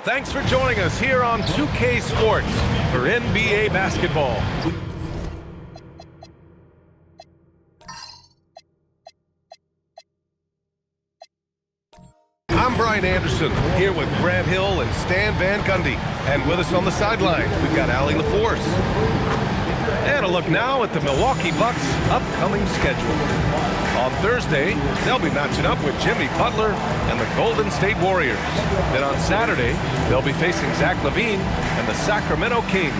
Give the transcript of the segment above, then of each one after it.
Thanks for joining us here on 2K Sports for NBA basketball. I'm Brian Anderson, here with Grant Hill and Stan Van Gundy. And with us on the sideline, we've got Allie LaForce. And a look now at the Milwaukee Bucks' upcoming schedule. On Thursday, they'll be matching up with Jimmy Butler and the Golden State Warriors. Then on Saturday, they'll be facing Zach LaVine and the Sacramento Kings.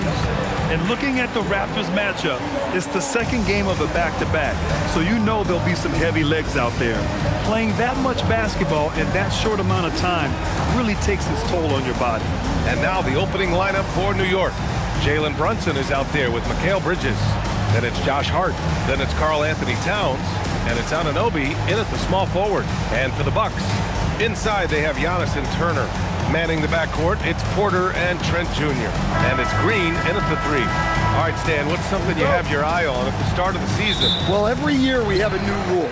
And looking at the Raptors matchup, it's the second game of a back-to-back, so you know there'll be some heavy legs out there. Playing that much basketball in that short amount of time really takes its toll on your body. And now the opening lineup for New York. Jalen Brunson is out there with Mikal Bridges. Then it's Josh Hart. Then it's Karl Anthony Towns. And it's Anunoby in at the small forward. And for the Bucks, inside they have Giannis and Turner. Manning the backcourt, it's Porter and Trent Jr. And it's Green in at the 3. All right, Stan, what's something you have your eye on at the start of the season? Well, every year we have a new rule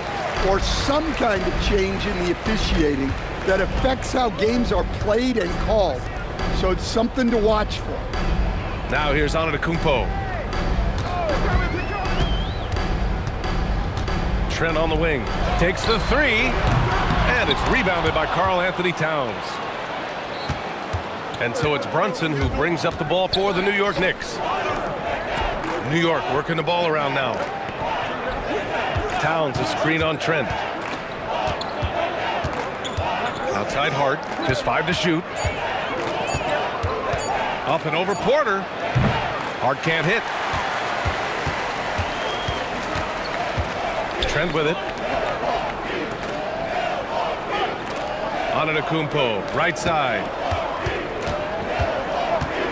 or some kind of change in the officiating that affects how games are played and called. So it's something to watch for. Now here's Antetokounmpo. Trent on the wing, takes the 3, and it's rebounded by Karl Anthony Towns. And so it's Brunson who brings up the ball for the New York Knicks. New York working the ball around now. Towns a screen on Trent. Outside Hart, just 5 to shoot. Up and over Porter. Hart can't hit. Trent with it. Antetokounmpo, right side.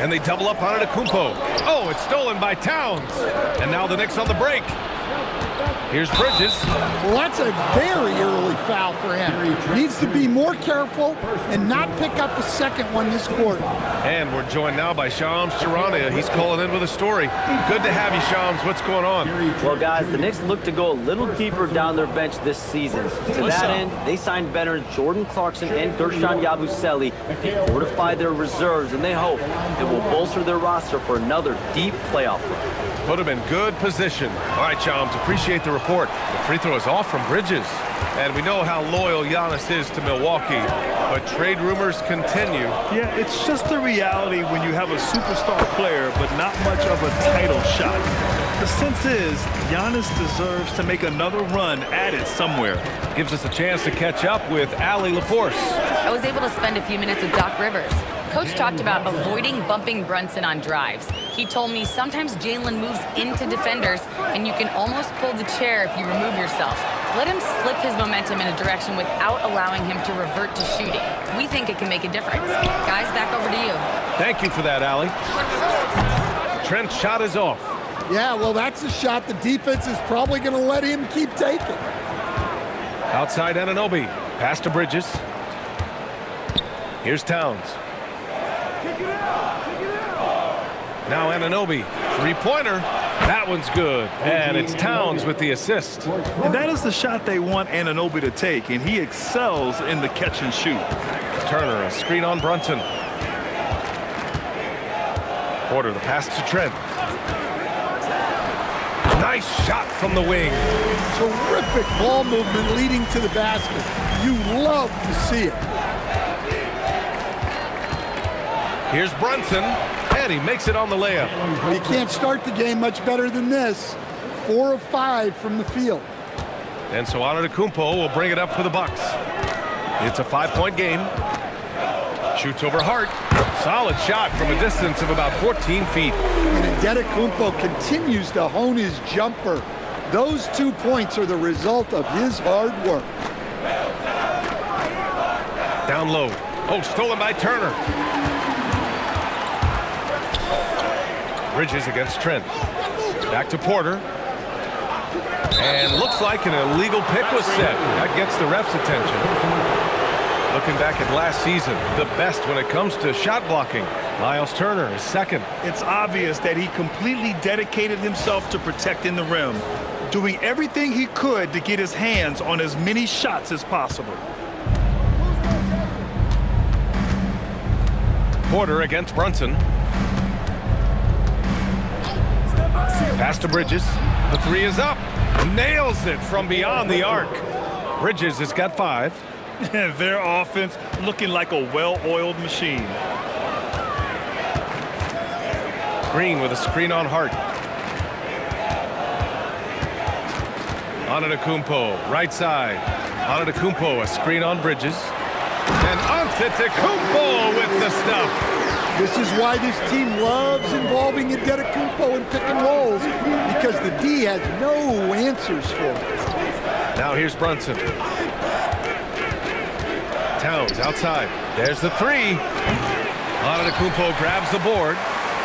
And they double up Antetokounmpo. Oh, it's stolen by Towns. And now the Knicks on the break. Here's Bridges. Well, that's a very early foul for him. Needs to be more careful and not pick up a second one this quarter. And we're joined now by Shams Charania. He's calling in with a story. Good to have you, Shams. What's going on? Well, guys, the Knicks look to go a little deeper down their bench this season. To that end, they signed veterans Jordan Clarkson and Gershon Yabusele. They fortified their reserves, and they hope it will bolster their roster for another deep playoff run. Put them in good position. All right, Shams, appreciate the report. The free throw is off from Bridges. And we know how loyal Giannis is to Milwaukee, but trade rumors continue. Yeah, it's just the reality when you have a superstar player, but not much of a title shot. The sense is Giannis deserves to make another run at it somewhere. Gives us a chance to catch up with Allie LaForce. I was able to spend a few minutes with Doc Rivers. Coach talked about avoiding bumping Brunson on drives. He told me sometimes Jalen moves into defenders, and you can almost pull the chair if you remove yourself. Let him slip his momentum in a direction without allowing him to revert to shooting. We think it can make a difference. Guys, back over to you. Thank you for that, Allie. Trent's shot is off. Yeah, well, that's a shot the defense is probably going to let him keep taking. Outside Anunoby. Pass to Bridges. Here's Towns. Now Anunoby, three-pointer. That one's good. And it's Towns with the assist. And that is the shot they want Anunoby to take, and he excels in the catch and shoot. Turner, a screen on Brunson. Porter, the pass to Trent. Nice shot from the wing. Terrific ball movement leading to the basket. You love to see it. Here's Brunson, and he makes it on the layup. Well, you can't start the game much better than this. 4 of 5 from the field. And so Antetokounmpo will bring it up for the Bucks. It's a 5-point game. Shoots over Hart. Solid shot from a distance of about 14 feet. And Antetokounmpo continues to hone his jumper. Those 2 points are the result of his hard work. Down low. Oh, stolen by Turner. Bridges against Trent. Back to Porter. And looks like an illegal pick was set. That gets the ref's attention. Looking back at last season, the best when it comes to shot blocking. Miles Turner is second. It's obvious that he completely dedicated himself to protecting the rim, doing everything he could to get his hands on as many shots as possible. Porter against Brunson. Pass to Bridges. The three is up. Nails it from beyond the arc. Bridges has got 5. Their offense looking like a well-oiled machine. Green with a screen on Hart. Antetokounmpo, right side. Antetokounmpo, a screen on Bridges. And Antetokounmpo with the stuff. This is why this team loves involving Antetokounmpo in pick and rolls, because the D has no answers for it. Now here's Brunson. Towns outside. There's the 3. Antetokounmpo grabs the board.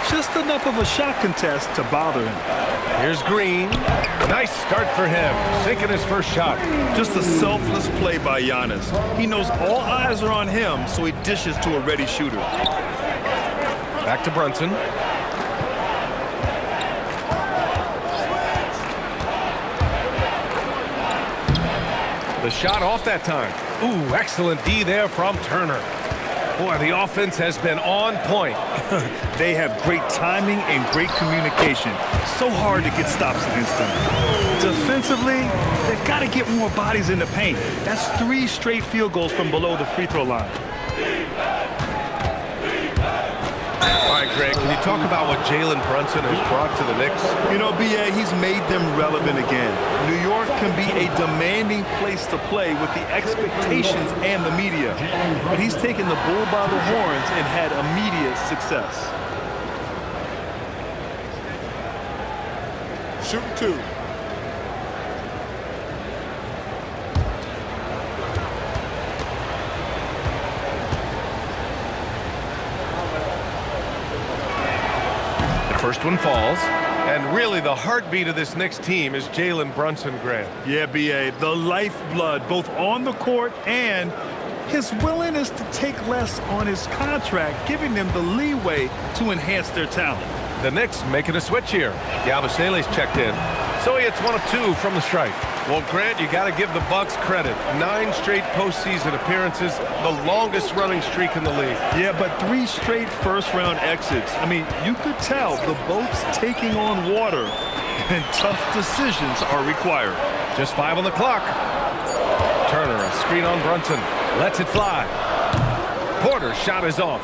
Just enough of a shot contest to bother him. Here's Green. Nice start for him, sinking his first shot. Just a selfless play by Giannis. He knows all eyes are on him, so he dishes to a ready shooter. Back to Brunson. The shot off that time. Ooh, excellent D there from Turner. Boy, the offense has been on point. They have great timing and great communication. So hard to get stops against them. Defensively, they've got to get more bodies in the paint. That's 3 straight field goals from below the free throw line. All right, Greg, can you talk about what Jalen Brunson has brought to the Knicks? You know, B.A., he's made them relevant again. New York can be a demanding place to play with the expectations and the media. But he's taken the bull by the horns and had immediate success. Shoot 2. First one falls, and really the heartbeat of this Knicks team is Jalen Brunson, Grant. Yeah, B.A., the lifeblood, both on the court and his willingness to take less on his contract, giving them the leeway to enhance their talent. The Knicks making a switch here. Yabusele's checked in, so he hits 1 of 2 from the stripe. Well, Grant, you got to give the Bucks credit. 9 straight postseason appearances, the longest running streak in the league. Yeah, but 3 straight first-round exits. I mean, you could tell the boat's taking on water, and tough decisions are required. Just 5 on the clock. Turner, a screen on Brunson. Lets it fly. Porter's shot is off.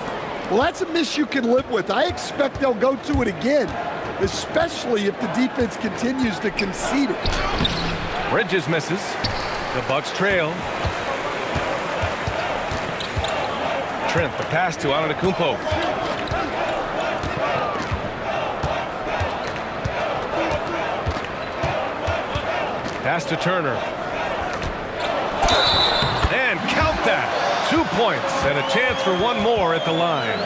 Well, that's a miss you can live with. I expect they'll go to it again, especially if the defense continues to concede it. Bridges misses. The Bucks trail. Trent, the pass to Antetokounmpo. Pass to Turner. And count that. 2 points and a chance for 1 more at the line.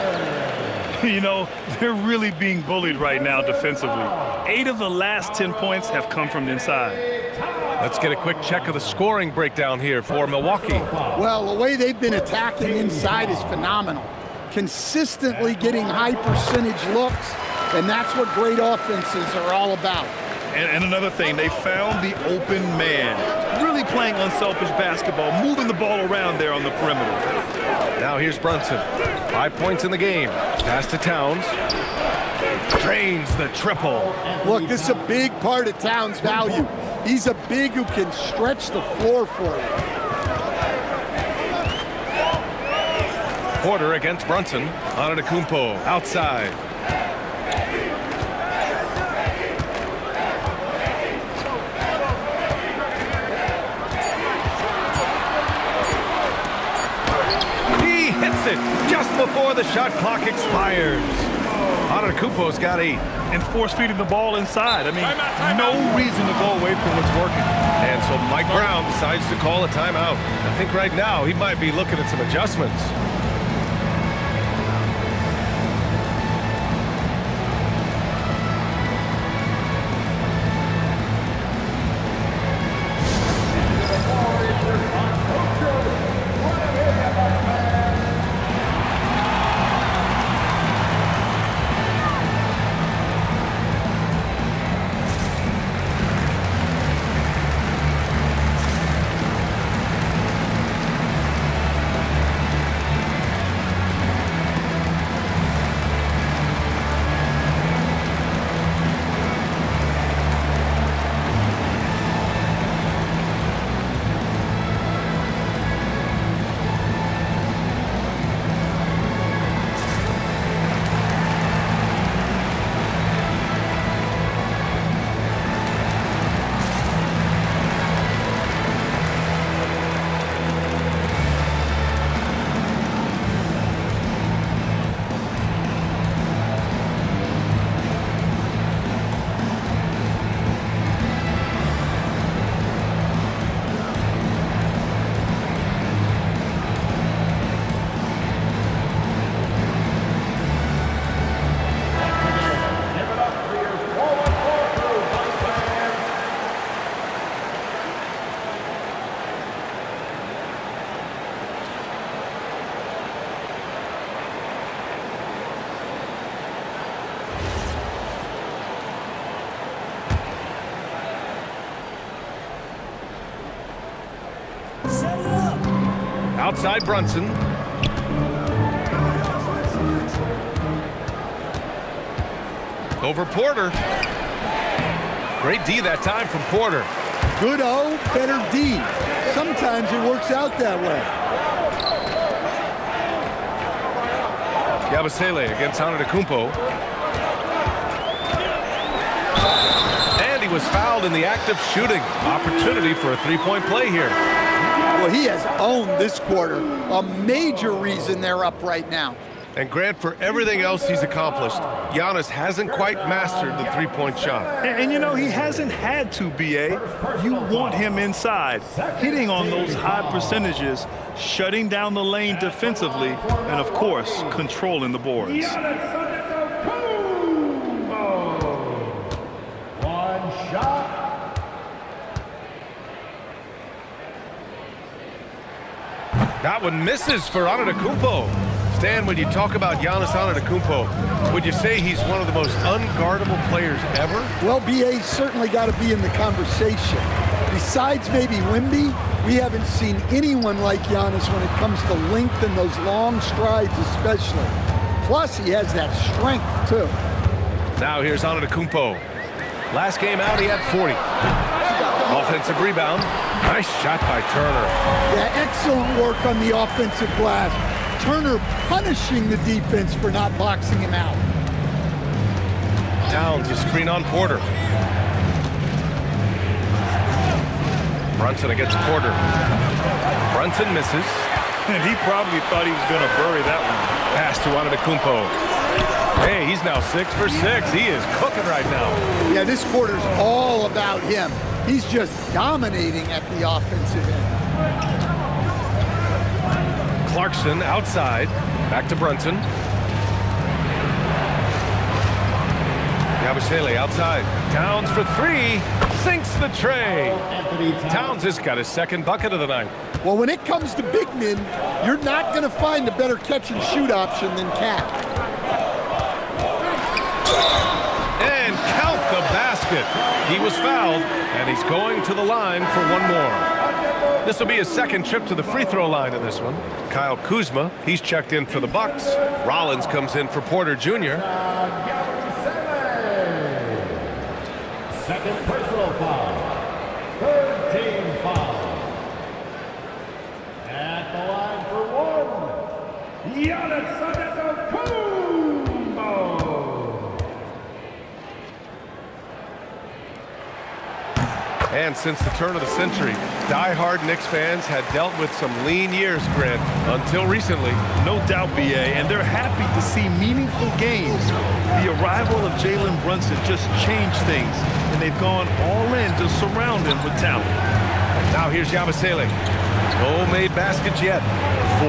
You know, they're really being bullied right now defensively. 8 of the last 10 points have come from inside. Let's get a quick check of the scoring breakdown here for Milwaukee. Well, the way they've been attacking inside is phenomenal. Consistently getting high percentage looks, and that's what great offenses are all about. And another thing, they found the open man. Really playing unselfish basketball, moving the ball around there on the perimeter. Now here's Brunson. 5 points in the game. Pass to Towns. Drains the triple. Look, this is a big part of Towns' value. He's a big who can stretch the floor for you. Porter against Brunson. Antetokounmpo outside. He hits it just before the shot clock expires. Antetokounmpo's got 8. And force-feeding the ball inside. I mean, no reason to go away from what's working. And so Mike Brown decides to call a timeout. I think right now he might be looking at some adjustments. Outside Brunson. Over Porter. Great D that time from Porter. Good O, better D. Sometimes it works out that way. Yabusele against Antetokounmpo. And he was fouled in the act of shooting. Opportunity for a three-point play here. Well, he has owned this quarter. A major reason they're up right now. And Grant, for everything else he's accomplished, Giannis hasn't quite mastered the three-point shot. And you know, he hasn't had to, B.A. You want him inside, hitting on those high percentages, shutting down the lane defensively, and, of course, controlling the boards. One shot. That one misses for Antetokounmpo. Stan, when you talk about Giannis Antetokounmpo, would you say he's one of the most unguardable players ever? Well, B.A.'s certainly got to be in the conversation. Besides maybe Wemby, we haven't seen anyone like Giannis when it comes to length and those long strides especially. Plus, he has that strength, too. Now here's Antetokounmpo. Last game out, he had 40. Offensive rebound. Nice shot by Turner. Yeah, excellent work on the offensive glass. Turner punishing the defense for not boxing him out. Towns a screen on Porter. Brunson against Porter. Brunson misses. And he probably thought he was going to bury that one. Pass to Antetokounmpo. Hey, he's now 6 for 6. He is cooking right now. Yeah, this quarter's all about him. He's just dominating at the offensive end. Clarkson outside. Back to Brunson. Yabusele outside. Towns for 3. Sinks the tray. Towns has got his second bucket of the night. Well, when it comes to big men, you're not going to find a better catch-and-shoot option than Cat. And count the basket. He was fouled, and he's going to the line for one more. This will be his second trip to the free throw line in this one. Kyle Kuzma, he's checked in for the Bucks. Rollins comes in for Porter Jr. Second personal foul. Third team foul. At the line for one, Giannis Antetokounmpo. And since the turn of the century, die-hard Knicks fans had dealt with some lean years, Grant, until recently. No doubt, B.A., and they're happy to see meaningful games. The arrival of Jalen Brunson just changed things, and they've gone all in to surround him with talent. Now here's Yabusele. No made baskets yet.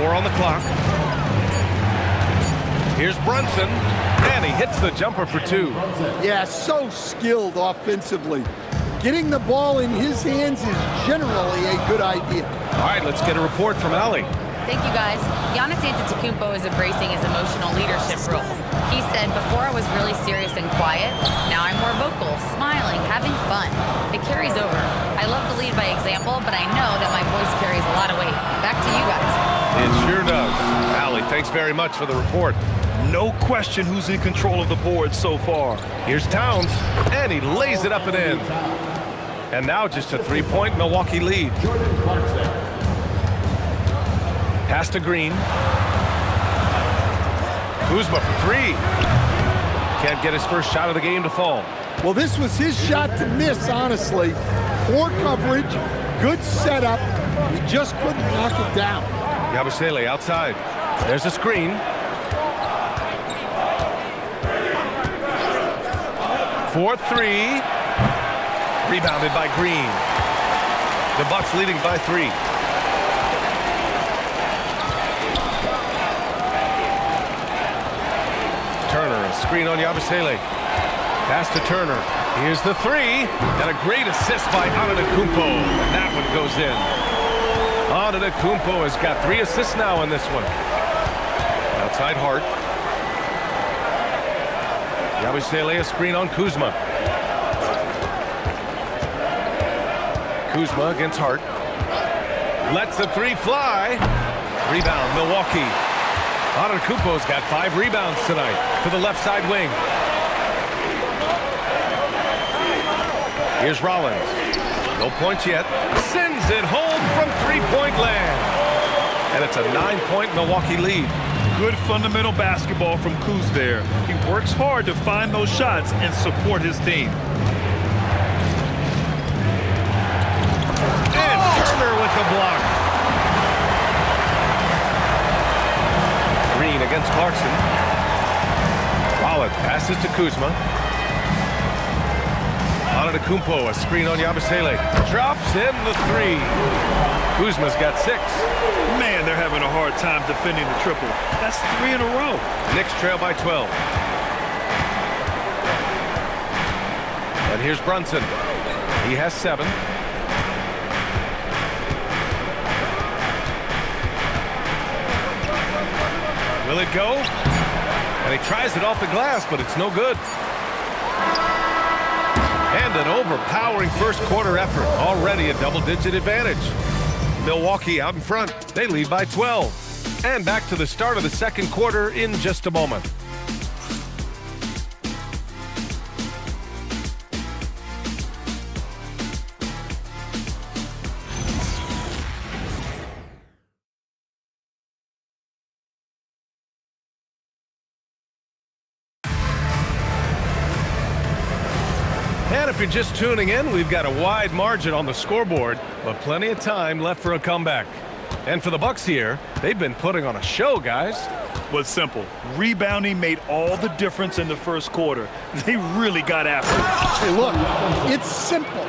4 on the clock. Here's Brunson, and he hits the jumper for 2. Yeah, so skilled offensively. Getting the ball in his hands is generally a good idea. All right, let's get a report from Allie. Thank you, guys. Giannis Antetokounmpo is embracing his emotional leadership role. He said, before I was really serious and quiet, now I'm more vocal, smiling, having fun. It carries over. I love to lead by example, but I know that my voice carries a lot of weight. Back to you guys. It sure does. Allie, thanks very much for the report. No question who's in control of the board so far. Here's Towns, and he lays it up and in. And now just a 3-point Milwaukee lead. Pass to Green. Kuzma for 3. Can't get his first shot of the game to fall. Well, this was his shot to miss, honestly. Poor coverage, good setup. He just couldn't knock it down. Yabusele outside. There's a screen. For 3. Rebounded by Green. The Bucks leading by 3. Turner, a screen on Yabusele. Pass to Turner. Here's the 3. And a great assist by Antetokounmpo. And that one goes in. Antetokounmpo has got 3 assists now in this one. Outside Hart. Yabusele a screen on Kuzma. Kuzma against Hart. Lets the 3 fly. Rebound, Milwaukee. Antetokounmpo's got 5 rebounds tonight to the left side wing. Here's Rollins. No points yet. Sends it home from three-point land. And it's a 9-point Milwaukee lead. Good fundamental basketball from Kuz there. He works hard to find those shots and support his team. And Turner with the block. Green against Clarkson. Rollins passes to Kuzma. Antetokounmpo, a screen on Yabusele. Drops in the 3. Kuzma's got 6. Man, they're having a hard time defending the triple. That's 3 in a row. Knicks trail by 12. And here's Brunson. He has 7. Will it go? And he tries it off the glass, but it's no good. And an overpowering first quarter effort. Already a double-digit advantage. Milwaukee out in front. They lead by 12. And back to the start of the second quarter in just a moment. And if you're just tuning in, we've got a wide margin on the scoreboard, but plenty of time left for a comeback. And for the Bucks here, they've been putting on a show, guys. Well, it's simple. Rebounding made all the difference in the first quarter. They really got after it. Hey, look, it's simple.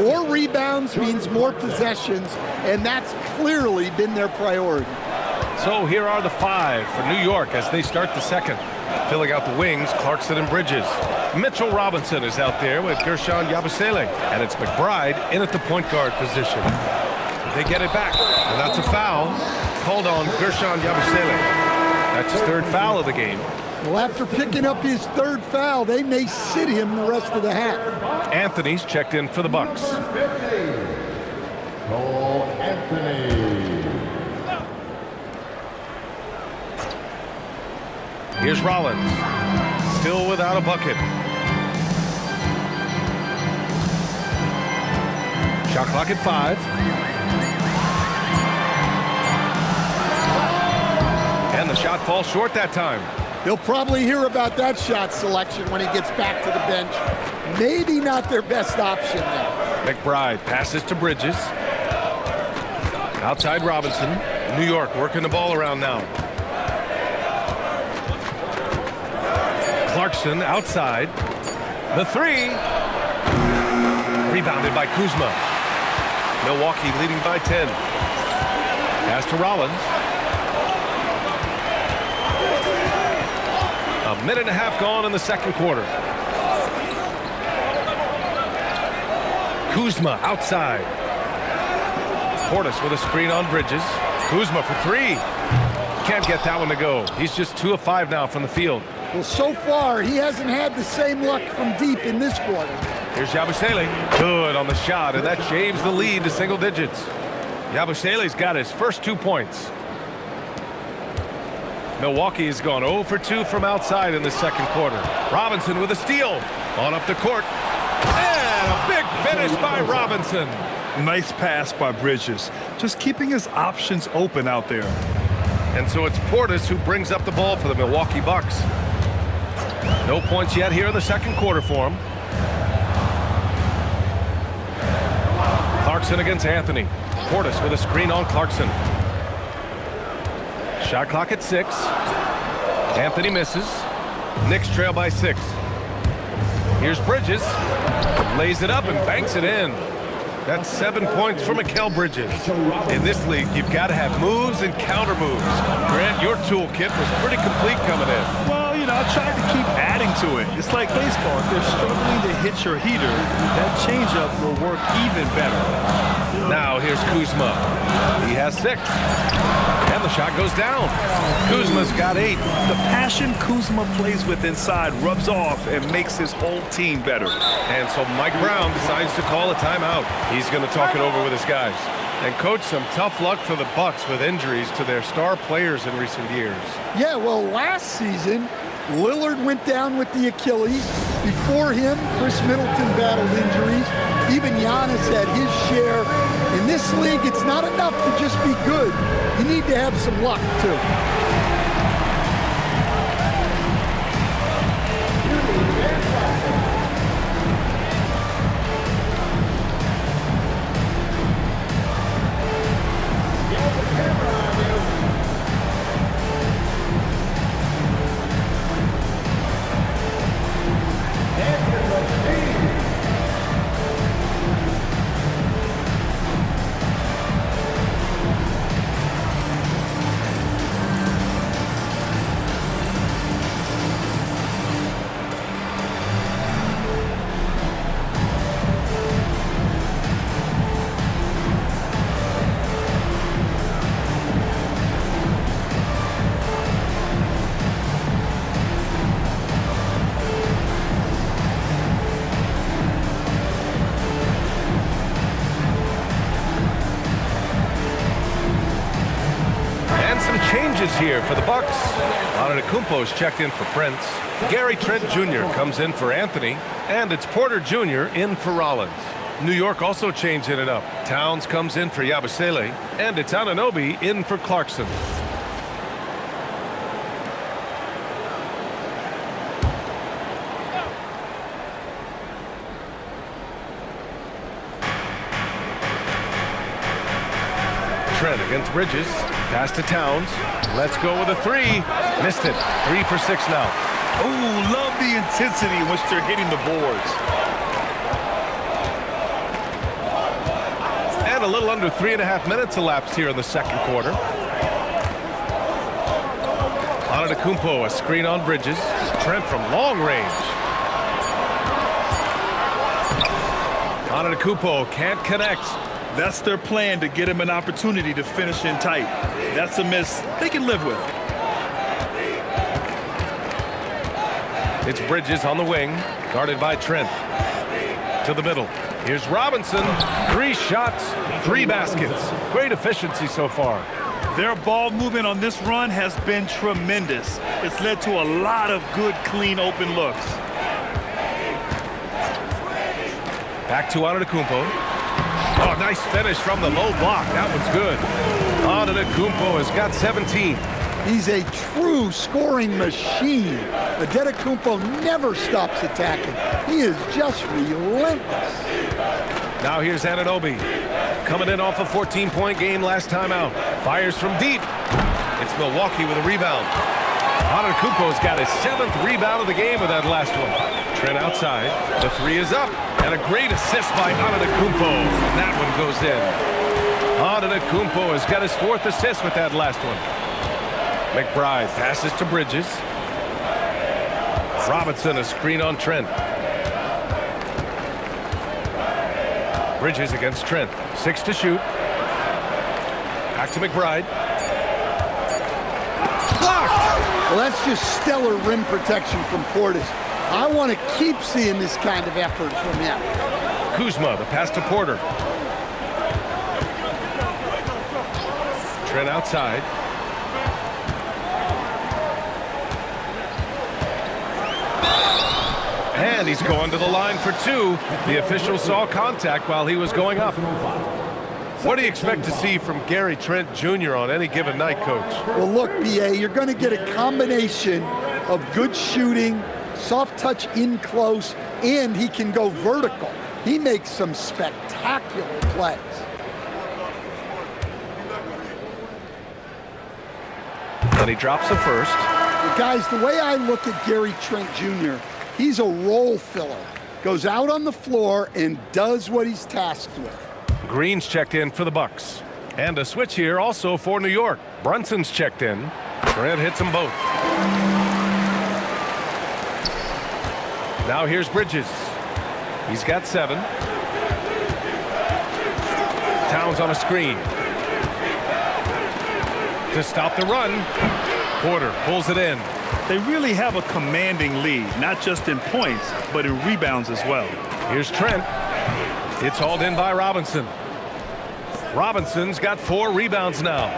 More rebounds means more possessions, and that's clearly been their priority. So here are the 5 for New York as they start the second. Filling out the wings, Clarkson and Bridges. Mitchell Robinson is out there with Gershon Yabusele. And it's McBride in at the point guard position. They get it back, and that's a foul called on Gershon Yabusele. That's his 3rd foul of the game. Well, after picking up his 3rd foul, they may sit him the rest of the half. Anthony's checked in for the Bucks. Cole Anthony. Here's Rollins, still without a bucket. Shot clock at 5. And the shot falls short that time. He'll probably hear about that shot selection when he gets back to the bench. Maybe not their best option there. McBride passes to Bridges. Outside Robinson. New York working the ball around now. Clarkson outside. The 3. Rebounded by Kuzma. Milwaukee leading by 10. Pass to Rollins. A minute and a half gone in the second quarter. Kuzma outside. Portis with a screen on Bridges. Kuzma for 3. Can't get that one to go. He's just 2 of 5 now from the field. Well, so far, he hasn't had the same luck from deep in this quarter. Here's Yabusele. Good on the shot, and that shaves the lead to single digits. Yabusele's got his first 2 points. Milwaukee has gone 0 for 2 from outside in the second quarter. Robinson with a steal. On up the court. And a big finish by Robinson. Nice pass by Bridges. Just keeping his options open out there. And so it's Portis who brings up the ball for the Milwaukee Bucks. No points yet here in the second quarter for him. Clarkson against Anthony. Portis with a screen on Clarkson. Shot clock at 6. Anthony misses. Knicks trail by 6. Here's Bridges. Lays it up and banks it in. That's 7 points for Mikal Bridges. In this league, you've got to have moves and counter moves. Grant, your toolkit was pretty complete coming in. Well, you know, I tried to keep adding to it. It's like baseball. If they're struggling to hit your heater, that changeup will work even better. Now here's Kuzma. He has 6. And the shot goes down. Kuzma's got 8. The passion Kuzma plays with inside rubs off and makes his whole team better. And so Mike Brown decides to call a timeout. He's going to talk it over with his guys. And coach, some tough luck for the Bucks with injuries to their star players in recent years. Yeah, well, last season, Lillard went down with the Achilles. Before him, Chris Middleton battled injuries. Even Giannis had his share. In this league, it's not enough to just be good. You need to have some luck, too. Changes here for the Bucks. Antetokounmpo's checked in for Prince. Gary Trent Jr. comes in for Anthony. And it's Porter Jr. in for Rollins. New York also changing it up. Towns comes in for Yabusele. And it's Anunoby in for Clarkson. Trent against Bridges. Pass to Towns. Let's go with a three. Missed it. 3 for 6 now. Oh, love the intensity in which they're hitting the boards. And a little under 3.5 minutes elapsed here in the second quarter. Antetokounmpo, a screen on Bridges. Trent from long range. Antetokounmpo can't connect. That's their plan, to get him an opportunity to finish in tight. That's a miss they can live with. It's Bridges on the wing, guarded by Trent. To the middle. Here's Robinson. 3 shots, 3 baskets. Great efficiency so far. Their ball movement on this run has been tremendous. It's led to a lot of good, clean, open looks. Back to Antetokounmpo. Oh, nice finish from the low block. That one's good. Antetokounmpo has got 17. He's a true scoring machine. Antetokounmpo never stops attacking. He is just relentless. Now here's Anunoby. Coming in off a 14-point game last time out. Fires from deep. It's Milwaukee with a rebound. Antetokounmpo's got his 7th rebound of the game with that last one. Trent outside. The 3 is up. And a great assist by Antetokounmpo. And that one goes in. Antetokounmpo has got his 4th assist with that last one. McBride passes to Bridges. Robinson, a screen on Trent. Bridges against Trent. 6 to shoot. Back to McBride. Blocked! Well, that's just stellar rim protection from Portis. I want to keep seeing this kind of effort from him. Kuzma, the pass to Porter. Trent outside. And he's going to the line for 2. The official saw contact while he was going up. What do you expect to see from Gary Trent Jr. on any given night, Coach? Well, look, B.A., you're going to get a combination of good shooting, soft touch in close, and he can go vertical. He makes some spectacular plays. And he drops the first. But guys, the way I look at Gary Trent Jr., he's a role filler. Goes out on the floor and does what he's tasked with. Green's checked in for the Bucks. And a switch here also for New York. Brunson's checked in. Trent hits them both. Now here's Bridges. He's got 7. Towns on a screen. To stop the run. Porter pulls it in. They really have a commanding lead, not just in points, but in rebounds as well. Here's Trent. It's hauled in by Robinson. Robinson's got 4 rebounds now.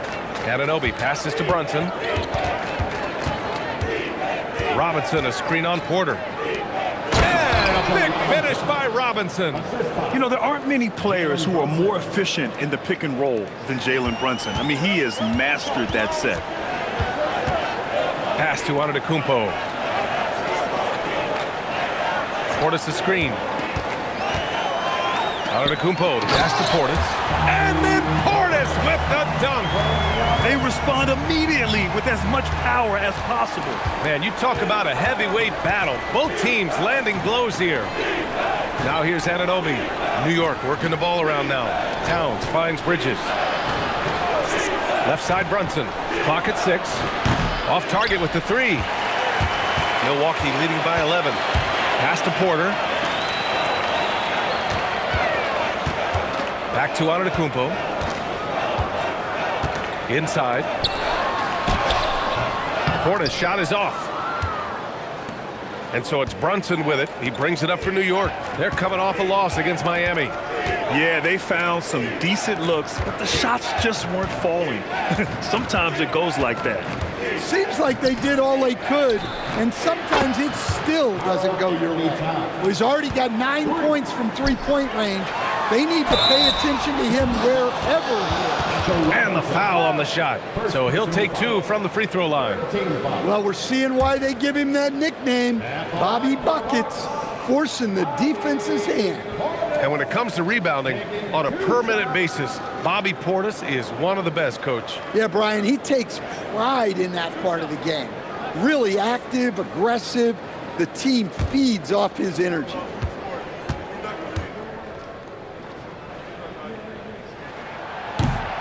Anunoby passes to Brunson. Robinson, a screen on Porter. And a big finish by Robinson. You know, there aren't many players who are more efficient in the pick and roll than Jalen Brunson. I mean, he has mastered that set. Pass to Antetokounmpo. Portis a screen. Antetokounmpo, the pass to Portis. And then Portis with the dunk. They respond immediately with as much power as possible. Man, you talk about a heavyweight battle. Both teams landing blows here. Now here's Anunoby. New York working the ball around now. Towns finds Bridges. Left side Brunson. Clock at 6. Off target with the 3. Milwaukee leading by 11. Pass to Porter. Back to Antetokounmpo. Inside. Porter's shot is off. And so it's Brunson with it. He brings it up for New York. They're coming off a loss against Miami. Yeah, they found some decent looks, but the shots just weren't falling. Sometimes it goes like that. Seems like they did all they could, and sometimes it still doesn't go your way. He's already got 9 points from three-point range. They need to pay attention to him wherever he is. And the foul on the shot. So he'll take 2 from the free throw line. Well, we're seeing why they give him that nickname, Bobby Buckets, forcing the defense's hand. And when it comes to rebounding, on a per-minute basis, Bobby Portis is one of the best, Coach. Yeah, Brian, he takes pride in that part of the game. Really active, aggressive. The team feeds off his energy.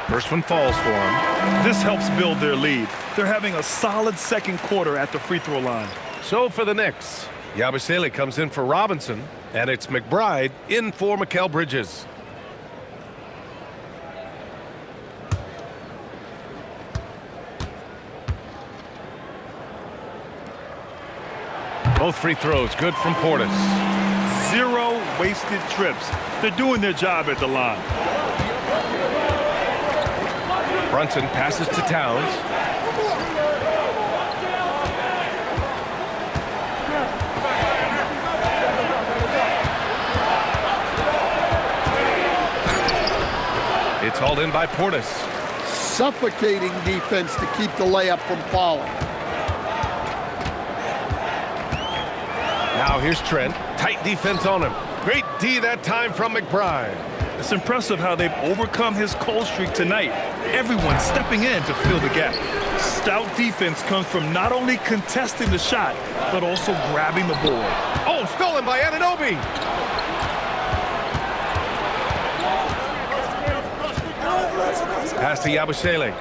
First one falls for him. This helps build their lead. They're having a solid second quarter at the free throw line. So for the Knicks, Yabusele comes in for Robinson, and it's McBride in for Mikal Bridges. Both free throws good from Portis. 0 wasted trips. They're doing their job at the line. Brunson passes to Towns. It's hauled in by Portis. Suffocating defense to keep the layup from falling. Now here's Trent. Tight defense on him. Great D that time from McBride. It's impressive how they've overcome his cold streak tonight. Everyone stepping in to fill the gap. Stout defense comes from not only contesting the shot, but also grabbing the board. Oh, stolen by Anunoby. Pass to Yabusele.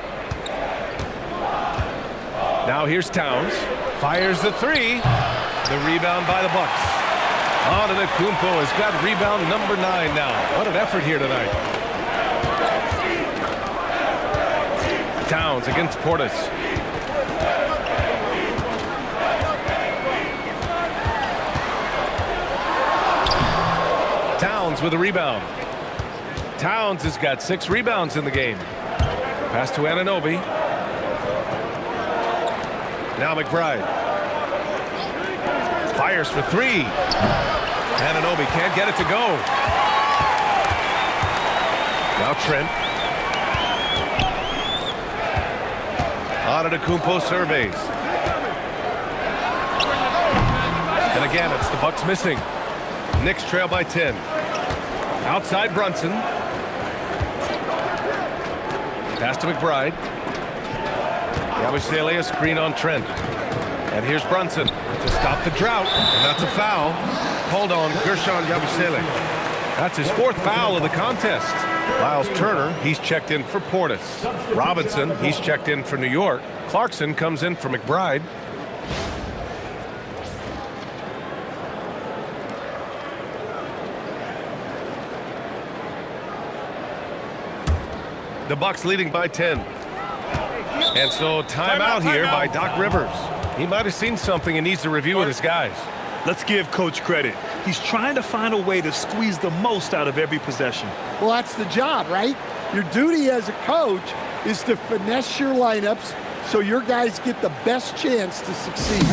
Now here's Towns. Fires the 3. The rebound by the Bucks. Antetokounmpo has got rebound number 9 now. What an effort here tonight. Towns against Portis. Towns with a rebound. Towns has got 6 rebounds in the game. Pass to Anunoby. Now McBride. Fires for 3. Anunoby can't get it to go. Now Trent. Antetokounmpo surveys. And again, it's the Bucks missing. Knicks trail by 10. Outside Brunson. Pass to McBride. Yabusele, a screen on Trent. And here's Brunson to stop the drought. And that's a foul. Called on Gershon Yabusele. That's his 4th foul of the contest. Miles Turner, he's checked in for Portis. Robinson, he's checked in for New York. Clarkson comes in for McBride. The Bucks leading by 10. And so timeout here by Doc Rivers. He might have seen something and needs to review with his guys. Let's give Coach credit. He's trying to find a way to squeeze the most out of every possession. Well, that's the job, right? Your duty as a coach is to finesse your lineups so your guys get the best chance to succeed.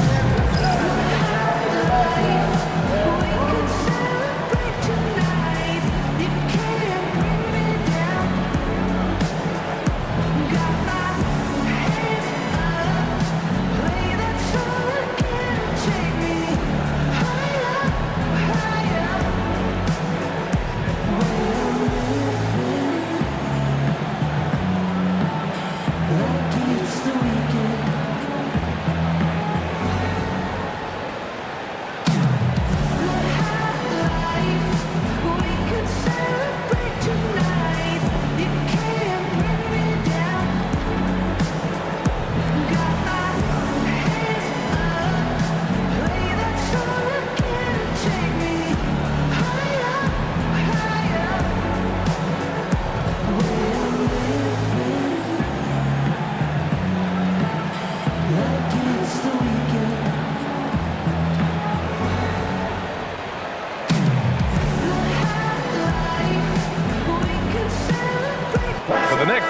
For the Knicks,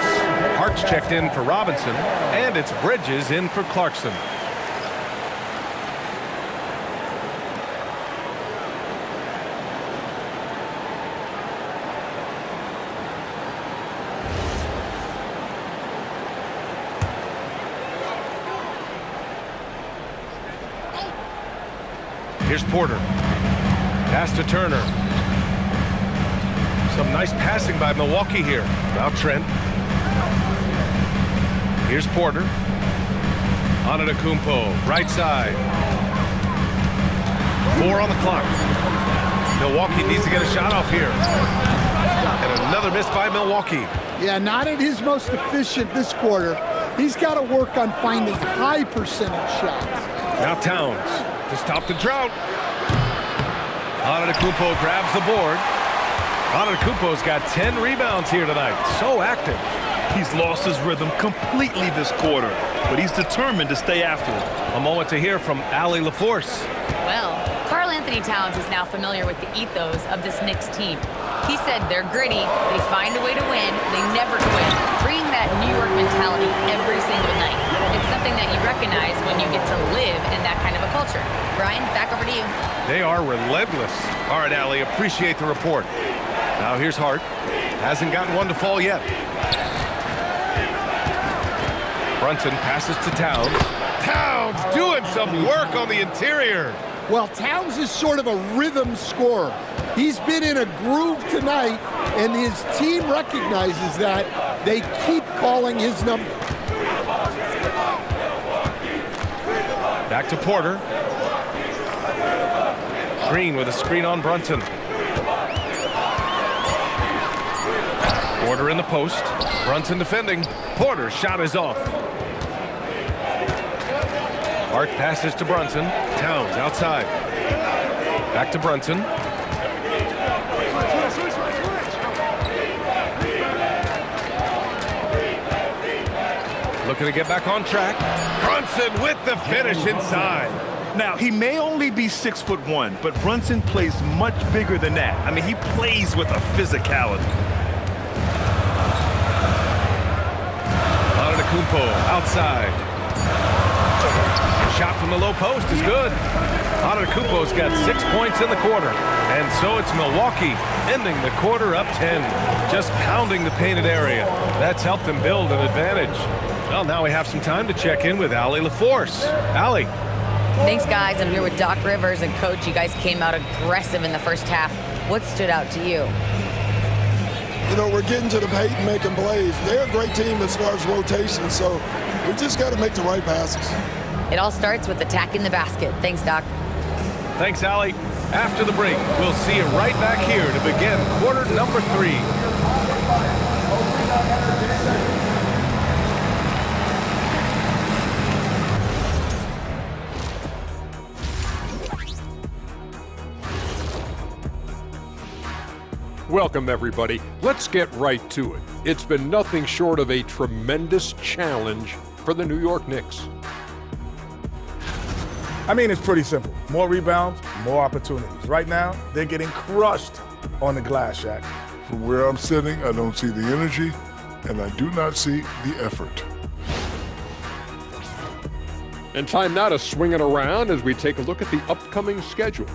Hart's checked in for Robinson, and it's Bridges in for Clarkson. Here's Porter. Pass to Turner. Some nice passing by Milwaukee here. Now Trent. Here's Porter. Antetokounmpo, right side. 4 on the clock. Milwaukee needs to get a shot off here. And another miss by Milwaukee. Yeah, not at his most efficient this quarter. He's got to work on finding high percentage shots. Now Towns to stop the drought. Antetokounmpo grabs the board. Antetokounmpo's got 10 rebounds here tonight. So active. He's lost his rhythm completely this quarter, but he's determined to stay after it. A moment to hear from Allie LaForce. Well, Karl Anthony Towns is now familiar with the ethos of this Knicks team. He said they're gritty, they find a way to win, they never quit, bringing that New York mentality every single night. It's something that you recognize when you get to live in that kind of a culture. Brian, back over to you. They are relentless. All right, Allie, appreciate the report. Now here's Hart. Hasn't gotten one to fall yet. Brunson passes to Towns. Towns doing some work on the interior. Well, Towns is sort of a rhythm scorer. He's been in a groove tonight, and his team recognizes that. They keep calling his number. Back to Porter. Green with a screen on Brunson. Porter in the post. Brunson defending. Porter's shot is off. Hart passes to Brunson. Towns outside. Back to Brunson. Looking to get back on track. Brunson with the finish inside. Now, he may only be 6'1", but Brunson plays much bigger than that. I mean, he plays with a physicality. Antetokounmpo outside. Shot from the low post is good. Antetokounmpo's got 6 points in the quarter. And so it's Milwaukee ending the quarter up 10. Just pounding the painted area. That's helped them build an advantage. Well, now we have some time to check in with Allie LaForce. Allie. Thanks, guys. I'm here with Doc Rivers. And, Coach, you guys came out aggressive in the first half. What stood out to you? You know, we're getting to the paint and making plays. They're a great team as far as rotation, so we just got to make the right passes. It all starts with attacking the basket. Thanks, Doc. Thanks, Allie. After the break, we'll see you right back here to begin quarter number 3. Welcome, everybody. Let's get right to it. It's been nothing short of a tremendous challenge for the New York Knicks. I mean, it's pretty simple. More rebounds, more opportunities. Right now, they're getting crushed on the glass, Shaq. From where I'm sitting, I don't see the energy, and I do not see the effort. And time now to swing it around as we take a look at the upcoming schedule.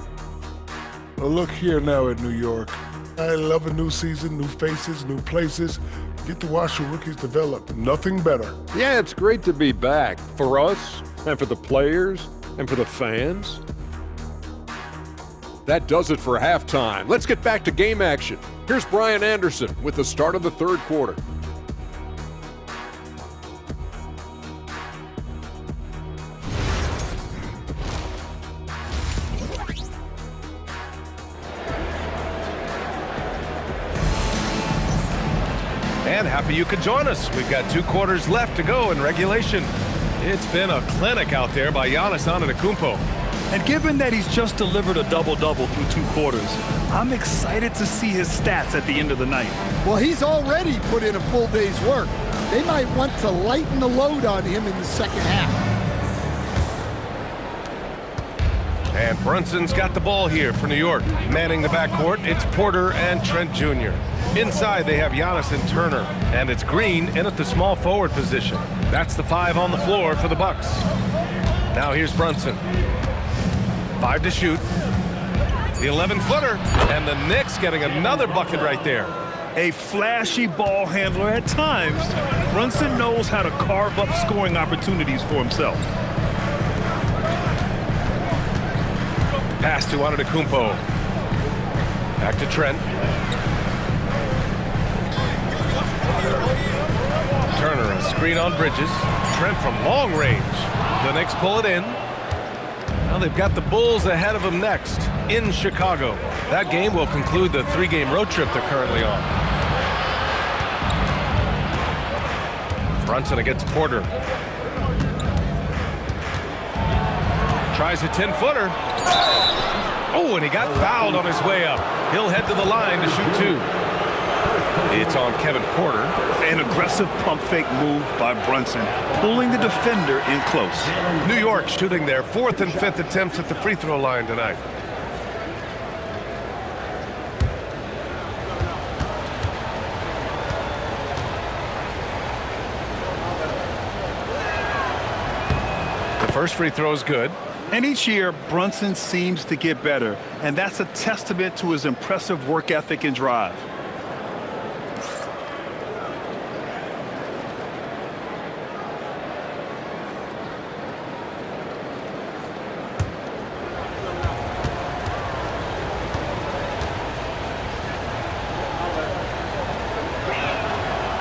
Well, look here now at New York. I love a new season, new faces, new places. Get to watch the rookies develop. Nothing better. Yeah, it's great to be back for us and for the players and for the fans. That does it for halftime. Let's get back to game action. Here's Brian Anderson with the start of the third quarter. And happy you could join us. We've got 2 quarters left to go in regulation. It's been a clinic out there by Giannis Antetokounmpo. And given that he's just delivered a double-double through 2 quarters, I'm excited to see his stats at the end of the night. Well, he's already put in a full day's work. They might want to lighten the load on him in the second half. And Brunson's got the ball here for New York. Manning the backcourt, it's Porter and Trent Jr. Inside, they have Giannis and Turner. And it's Green in at the small forward position. That's the 5 on the floor for the Bucks. Now here's Brunson. 5 to shoot. The 11-footer. And the Knicks getting another bucket right there. A flashy ball handler at times, Brunson knows how to carve up scoring opportunities for himself. Pass to Antetokounmpo. Back to Trent. Turner, a screen on Bridges. Trent from long range. The Knicks pull it in. Now they've got the Bulls ahead of them next in Chicago. That game will conclude the 3-game road trip they're currently on. Brunson against Porter. Tries a 10-footer. Oh, and he got fouled on his way up. He'll head to the line to shoot 2. It's on Kevin Porter. An aggressive pump fake move by Brunson, pulling the defender in close. New York shooting their 4th and 5th attempts at the free throw line tonight. The first free throw is good. And each year, Brunson seems to get better, and that's a testament to his impressive work ethic and drive.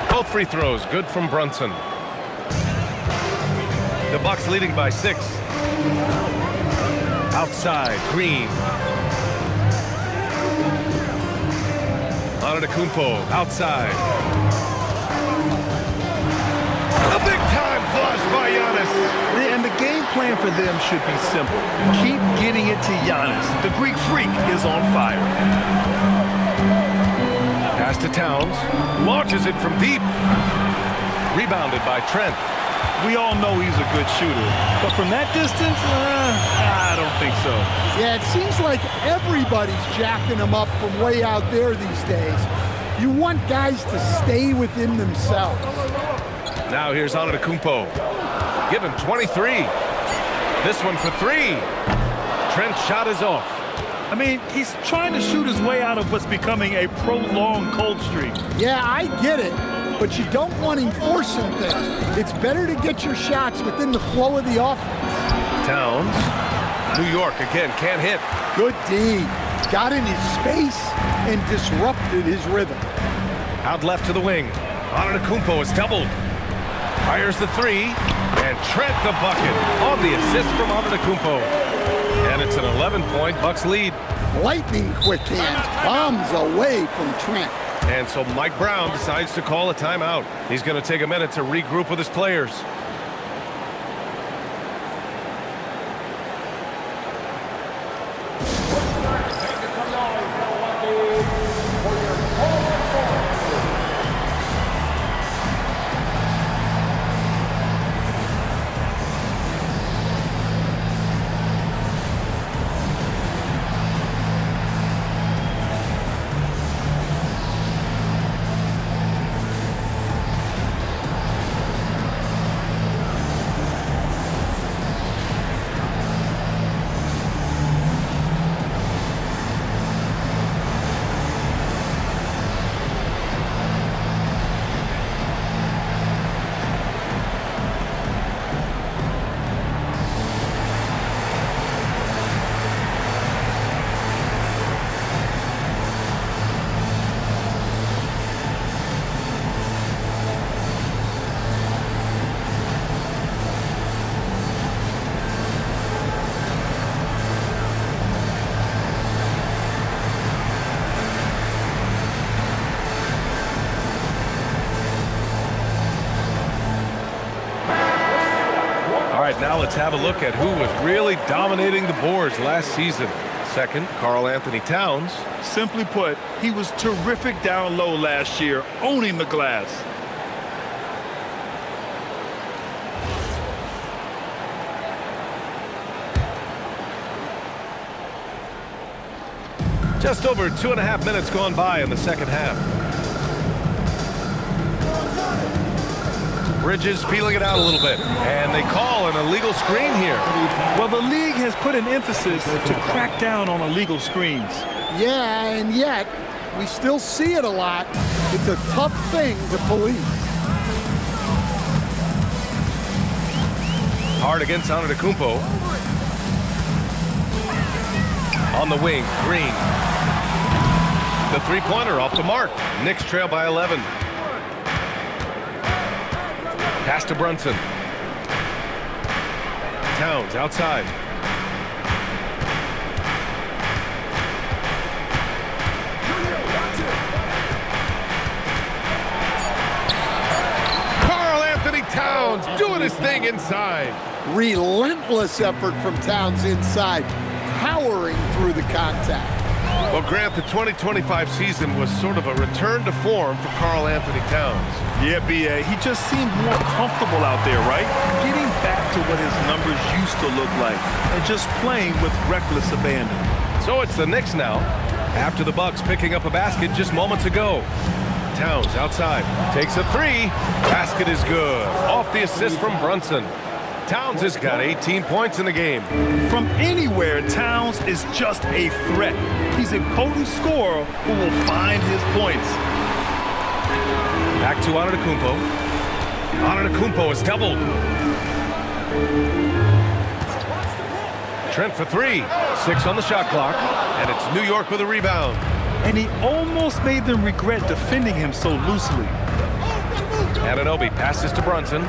Both free throws good from Brunson. The Bucks leading by 6. Outside, Green. Antetokounmpo, outside. A big-time flush by Giannis. And the game plan for them should be simple. Keep getting it to Giannis. The Greek freak is on fire. Pass to Towns. Launches it from deep. Rebounded by Trent. We all know he's a good shooter, but from that distance, I don't think so. Yeah, it seems like everybody's jacking him up from way out there these days. You want guys to stay within themselves. Now here's Antetokounmpo. Give him 23. This one for 3. Trent's shot is off. I mean, he's trying to shoot his way out of what's becoming a prolonged cold streak. Yeah, I get it. But you don't want him forcing things. It's better to get your shots within the flow of the offense. Towns. New York again, can't hit. Good D. Got in his space and disrupted his rhythm. Out left to the wing. Antetokounmpo is doubled. Fires the 3. And Trent the bucket on the assist from Antetokounmpo. And it's an 11-point Bucks lead. Lightning quick hands. Bombs away from Trent. And so Mike Brown decides to call a timeout. He's going to take a minute to regroup with his players. right, now let's have a look at who was really dominating the boards last season. Second, Karl Anthony Towns. Simply put, he was terrific down low last year, owning the glass. Just over 2.5 minutes gone by in the second half. Bridges feeling it out a little bit, and they call an illegal screen here. Well, the league has put an emphasis to crack down on illegal screens. Yeah, and yet we still see it a lot. It's a tough thing to police. Hard against Antetokounmpo. On the wing, Green. The three-pointer off the mark. Knicks trail by 11. Pass to Brunson. Towns outside. Karl Anthony Towns doing his thing inside. Relentless effort from Towns inside, powering through the contact. Well, Grant, the 2025 season was sort of a return to form for Karl Anthony Towns. Yeah, B.A., he just seemed more comfortable out there, right? Getting back to what his numbers used to look like and just playing with reckless abandon. So it's the Knicks now, after the Bucks picking up a basket just moments ago. Towns outside, takes a three. Basket is good. Off the assist from Brunson. Towns has got 18 points in the game. From anywhere, Towns is just a threat. He's a potent scorer who will find his points. Back to Antetokounmpo. Antetokounmpo is doubled. Trent for three. 6 on the shot clock. And it's New York with a rebound. And he almost made them regret defending him so loosely. Anunoby passes to Brunson.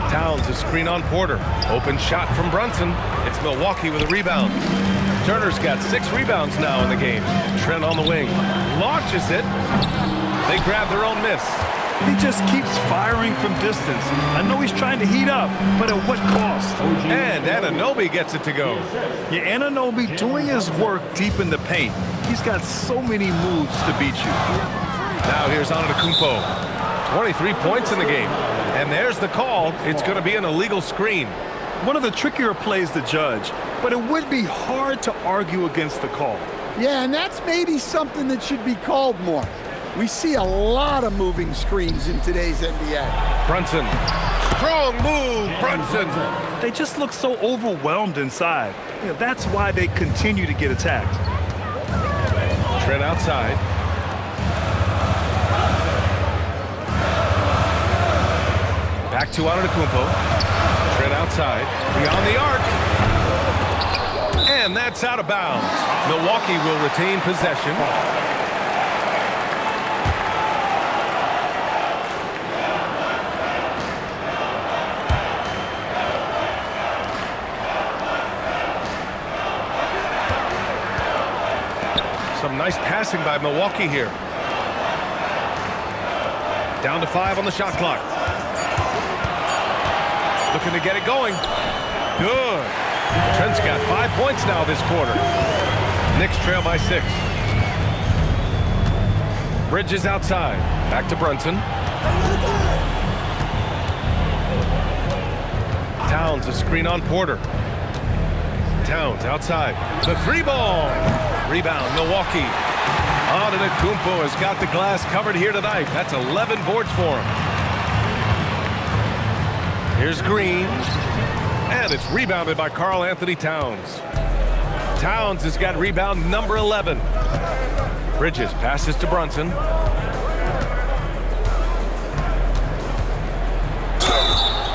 Towns a screen on Porter. Open shot from Brunson. It's Milwaukee with a rebound. Turner's got 6 rebounds now in the game. Trent on the wing. Launches it. They grab their own miss. He just keeps firing from distance. I know he's trying to heat up, but at what cost? And Anunoby gets it to go. Yeah, Anunoby doing his work deep in the paint. He's got so many moves to beat you. Now here's Antetokounmpo. 23 points in the game. And there's the call. It's going to be an illegal screen. One of the trickier plays to judge, but it would be hard to argue against the call. Yeah, and that's maybe something that should be called more. We see a lot of moving screens in today's NBA. Brunson. Strong move, Brunson. They just look so overwhelmed inside. That's why they continue to get attacked. Trent outside. Back to Antetokounmpo. Trent outside. Beyond the arc. And that's out of bounds. Milwaukee will retain possession. Some nice passing by Milwaukee here. Down to 5 on the shot clock. Looking to get it going. Good. Trent's got 5 points now this quarter. Knicks trail by 6. Bridges outside. Back to Brunson. Towns a screen on Porter. Towns outside. The 3-ball. Rebound, Milwaukee. Antetokounmpo has got the glass covered here tonight. That's 11 boards for him. Here's Green. And it's rebounded by Karl Anthony Towns. Towns has got rebound number 11. Bridges passes to Brunson.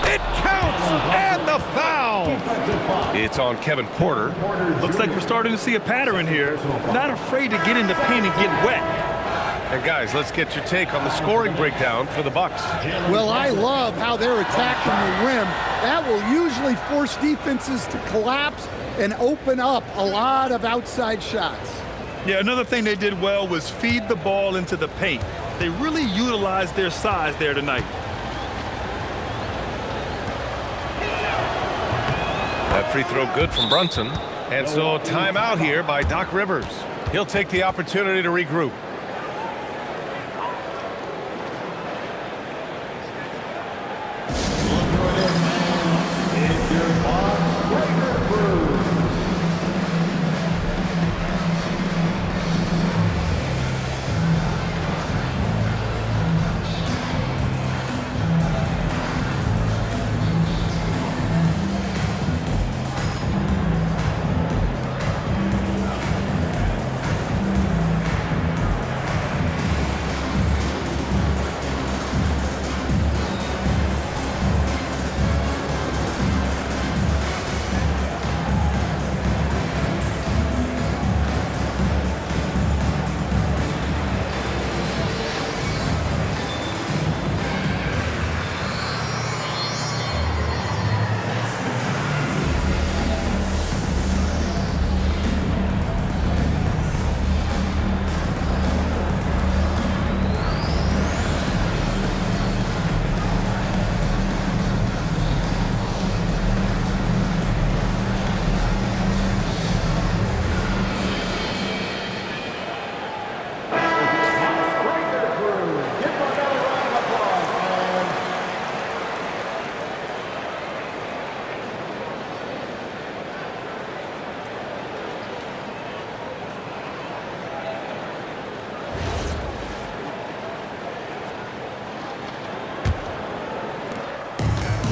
It counts! And the foul! It's on Kevin Porter. Looks like we're starting to see a pattern here. Not afraid to get in the paint and get wet. And guys, let's get your take on the scoring breakdown for the Bucks. Well, I love how they're attacking the rim. That will usually force defenses to collapse and open up a lot of outside shots. Yeah, another thing they did well was feed the ball into the paint. They really utilized their size there tonight. That free throw good from Brunson. And so timeout here by Doc Rivers. He'll take the opportunity to regroup.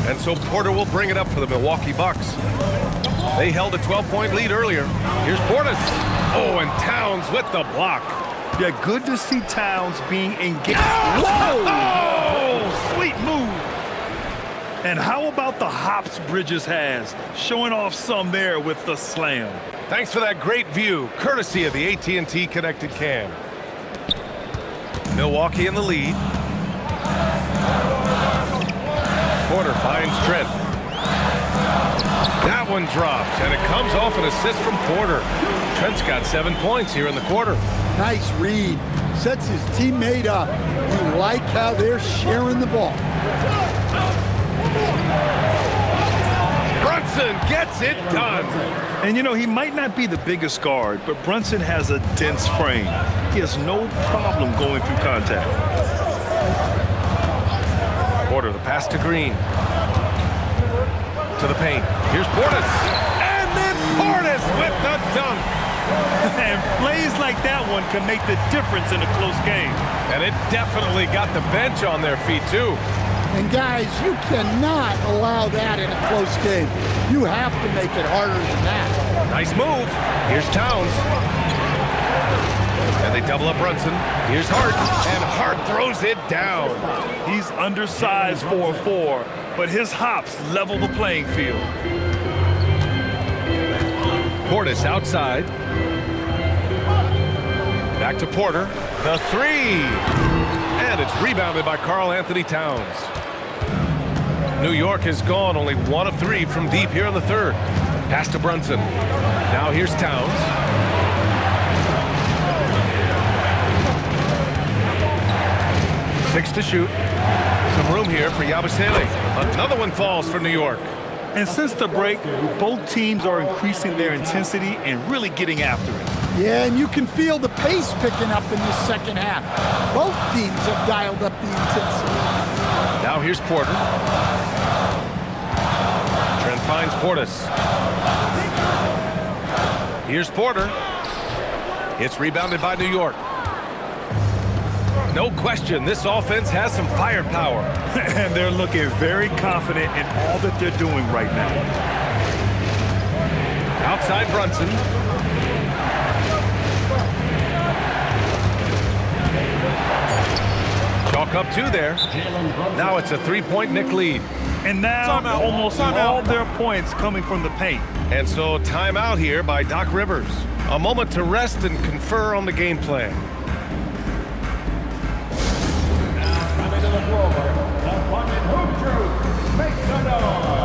And so Porter will bring it up for the Milwaukee Bucks. They held a 12-point lead earlier. Here's Portis. Oh, and Towns with the block. Yeah, good to see Towns being engaged. Oh! Oh, sweet move. And how about the hops Bridges has? Showing off some there with the slam. Thanks for that great view, courtesy of the AT&T Connected Cam. Milwaukee in the lead. Porter finds Trent. That one drops, and it comes off an assist from Porter. Trent's got 7 points here in the quarter. Nice read. Sets his teammate up. You like how they're sharing the ball. Brunson gets it done. And you know, he might not be the biggest guard, but Brunson has a dense frame. He has no problem going through contact. Porter, the pass to Green. To the paint. Here's Portis. And then Portis with the dunk. And plays like that one can make the difference in a close game. And it definitely got the bench on their feet, too. And guys, you cannot allow that in a close game. You have to make it harder than that. Nice move. Here's Towns. And they double up Brunson. Here's Hart. And Hart throws it down. He's undersized for a 4, but his hops level the playing field. Portis outside. Back to Porter. The three. And it's rebounded by Karl Anthony Towns. New York has gone only 1 of 3 from deep here in the third. Pass to Brunson. Now here's Towns. Six to shoot. Some room here for Yabusele. Another one falls for New York. And since the break, both teams are increasing their intensity and really getting after it. Yeah, and you can feel the pace picking up in the second half. Both teams have dialed up the intensity. Now here's Porter. Trent finds Portis. Here's Porter. It's rebounded by New York. No question, this offense has some firepower. And they're looking very confident in all that they're doing right now. Outside Brunson. Chalk up 2 there. Now it's a 3-point Knick lead. And now almost all their points coming from the paint. And so timeout here by Doc Rivers. A moment to rest and confer on the game plan. Coming to the floor, the Bucket Hoop Crew makes some noise.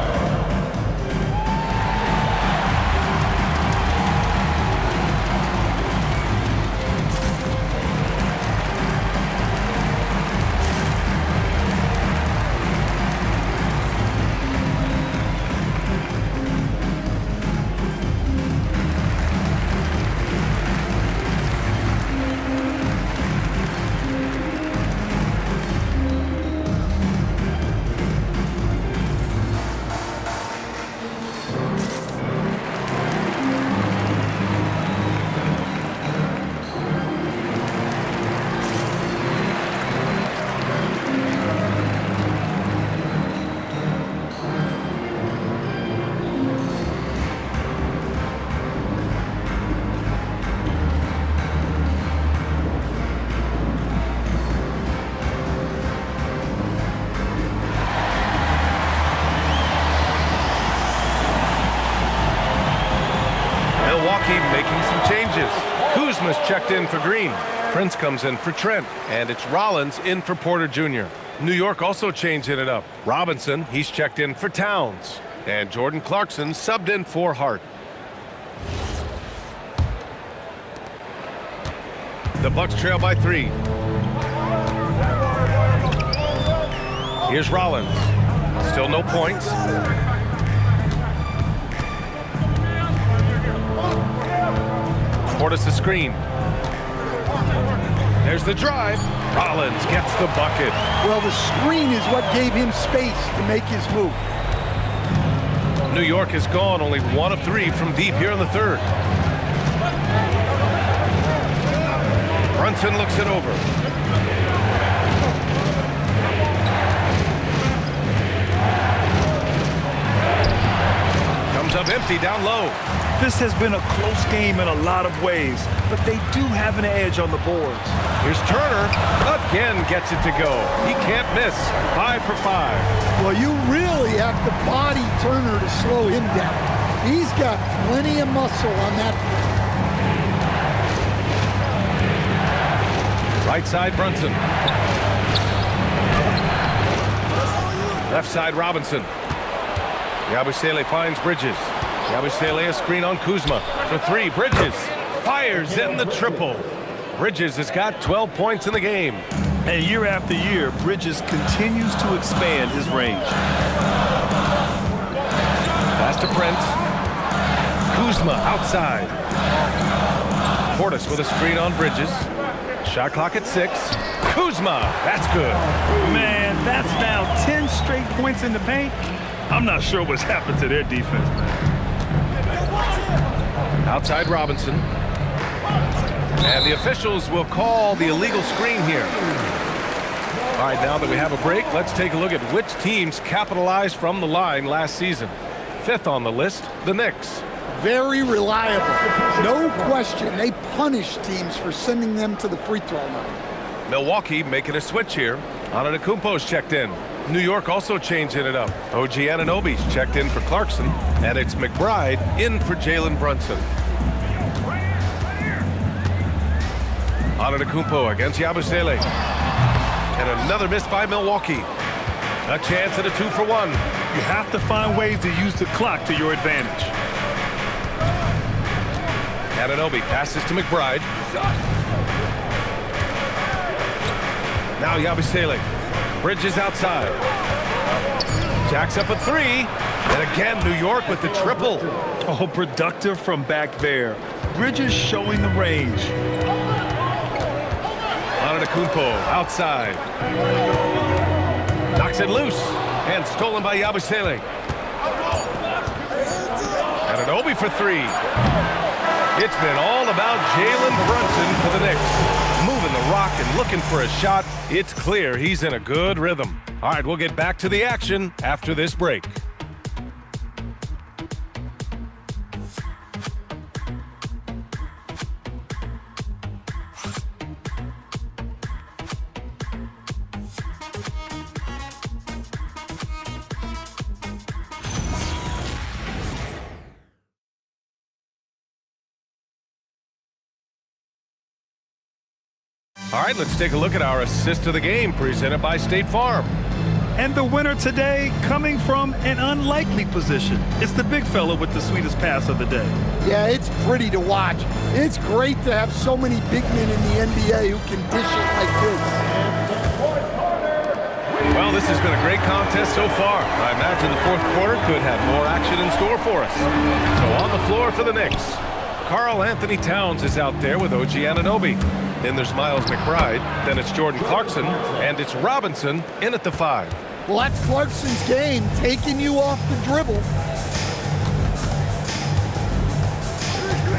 checked in for Green. Prince comes in for Trent. And it's Rollins in for Porter Jr. New York also changing it up. Robinson, he's checked in for Towns. And Jordan Clarkson subbed in for Hart. The Bucks trail by 3. Here's Rollins. Still no points. Portis the screen. There's the drive. Rollins gets the bucket. Well, the screen is what gave him space to make his move. New York has gone only 1 of 3 from deep here in the third. Brunson looks it over. Comes up empty down low. This has been a close game in a lot of ways, but they do have an edge on the boards. Here's Turner. Again gets it to go. He can't miss. 5 for 5. Well, you really have to body Turner to slow him down. He's got plenty of muscle on that front. Right side, Brunson. Left side, Robinson. Yabusele finds Bridges. Yabusele a screen on Kuzma. For 3, Bridges fires in the triple. Bridges has got 12 points in the game. And year after year, Bridges continues to expand his range. Pass to Prince. Kuzma outside. Portis with a screen on Bridges. Shot clock at 6. Kuzma, that's good. Man, that's now 10 straight points in the paint. I'm not sure what's happened to their defense, man. Outside Robinson. And the officials will call the illegal screen here. All right, now that we have a break, let's take a look at which teams capitalized from the line last season. 5th on the list, the Knicks. Very reliable. No question. They punish teams for sending them to the free throw line. Milwaukee making a switch here. Antetokounmpo's checked in. New York also changing it up. OG Anunoby's checked in for Clarkson. And it's McBride in for Jalen Brunson. Antetokounmpo against Yabusele. And another miss by Milwaukee. A chance at a 2 for 1. You have to find ways to use the clock to your advantage. Anunoby passes to McBride. Now Yabusele. Bridges outside. Jacks up a 3. And again, New York with the triple. Oh, productive from back there. Bridges showing the range. Antetokounmpo outside. Knocks it loose. And stolen by Yabusele. Anunoby for 3. It's been all about Jalen Brunson for the Knicks. Moving the rock and looking for a shot. It's clear he's in a good rhythm. All right, we'll get back to the action after this break. All right, let's take a look at our assist of the game presented by State Farm. And the winner today coming from an unlikely position. It's the big fella with the sweetest pass of the day. Yeah, it's pretty to watch. It's great to have so many big men in the NBA who can dish it like this. Well, this has been a great contest so far. I imagine the 4th quarter could have more action in store for us. So on the floor for the Knicks, Karl Anthony Towns is out there with OG Anunoby. Then there's Miles McBride. Then it's Jordan Clarkson. And it's Robinson in at the 5. Well, that's Clarkson's game, taking you off the dribble.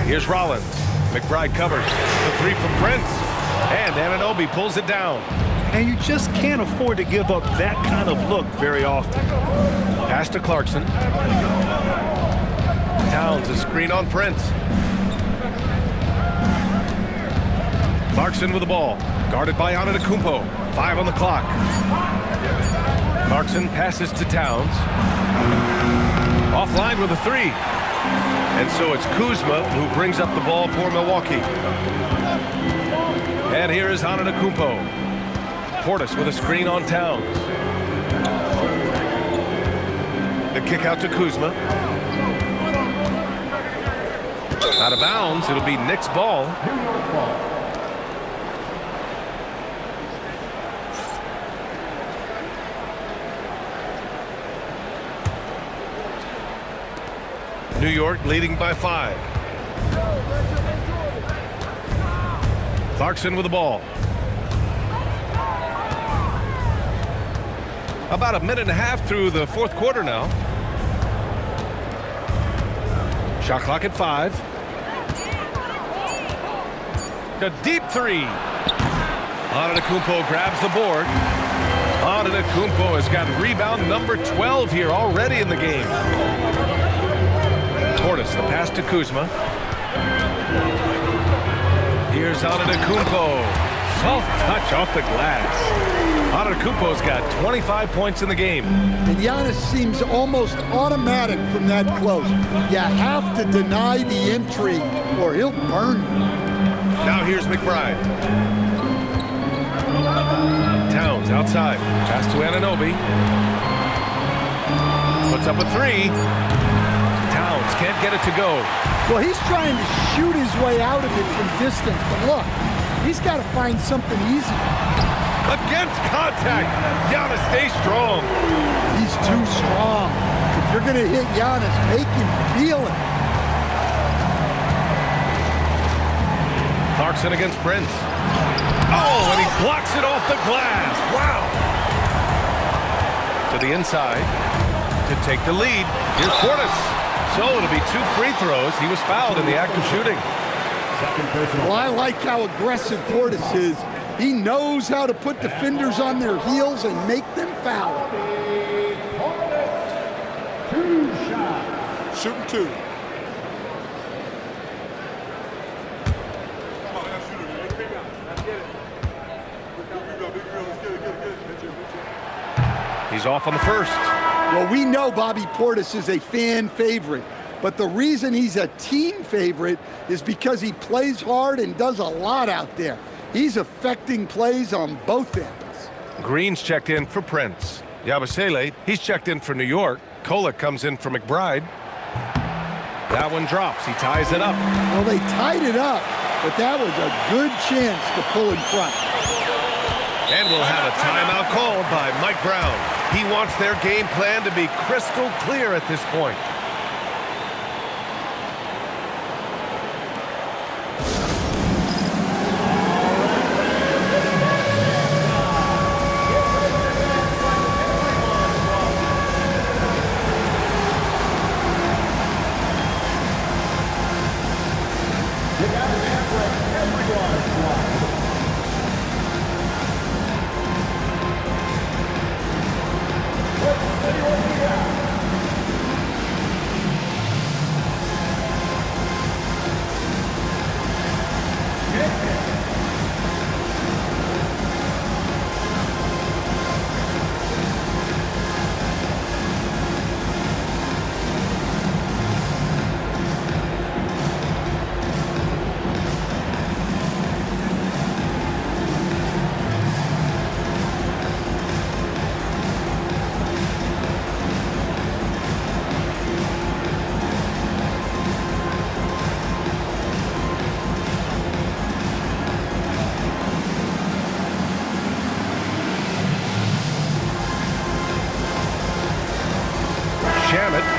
Here's Rollins. McBride covers. The 3 from Prince. And Anunoby pulls it down. And you just can't afford to give up that kind of look very often. Pass to Clarkson. Towns a screen on Prince. Clarkson with the ball. Guarded by Antetokounmpo. 5 on the clock. Clarkson passes to Towns. Offline with a 3. And so it's Kuzma who brings up the ball for Milwaukee. And here is Antetokounmpo. Portis with a screen on Towns. The kick out to Kuzma. Out of bounds. It'll be Knicks ball. New York leading by 5. Clarkson with the ball. About a minute and a half through the fourth quarter now. Shot clock at 5. A deep three. Antetokounmpo grabs the board. Antetokounmpo has got rebound number 12 here already in the game. Portis, the pass to Kuzma. Here's Antetokounmpo. Soft touch off the glass. Antetokounmpo's got 25 points in the game. And Giannis seems almost automatic from that close. You have to deny the entry or he'll burn you. Now here's McBride. Towns outside. Pass to Anunoby. Puts up a 3. Towns can't get it to go. Well, he's trying to shoot his way out of it from distance, but look, he's got to find something easy. Against contact. Giannis, stay strong. He's too strong. If you're going to hit Giannis, make him feel it. Clarkson against Prince. Oh, and he blocks it off the glass. Wow. To the inside to take the lead. Here's Portis. So it'll be 2 free throws. He was fouled in the act of shooting. Well, I like how aggressive Portis is. He knows how to put defenders on their heels and make them foul. 2 shots. Shooting 2. He's off on the first. Well, we know Bobby Portis is a fan favorite, but the reason he's a team favorite is because he plays hard and does a lot out there. He's affecting plays on both ends. Green's checked in for Prince. Yabusele, he's checked in for New York. Kolek comes in for McBride. That one drops. He ties it up. Well, they tied it up, but that was a good chance to pull in front. And we'll have a timeout called by Mike Brown. He wants their game plan to be crystal clear at this point.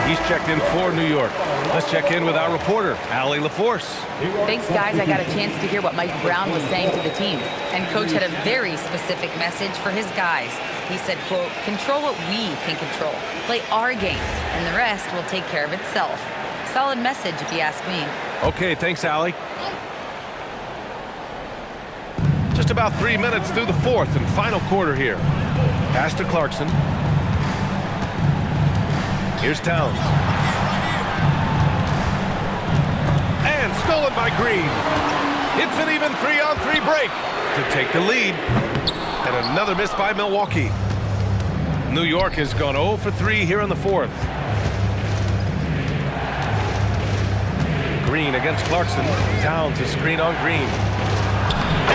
He's checked in for New York. Let's check in with our reporter, Allie LaForce. Thanks, guys. I got a chance to hear what Mike Brown was saying to the team. And Coach had a very specific message for his guys. He said, quote, control what we can control. Play our game, and the rest will take care of itself. Solid message, if you ask me. Okay, thanks, Allie. Just about 3 minutes through the fourth and final quarter here. Pass to Clarkson. Here's Towns. And stolen by Green. It's an even 3-on-3 break to take the lead. And another miss by Milwaukee. New York has gone 0 for 3 here in the fourth. Green against Clarkson. Towns a screen on Green.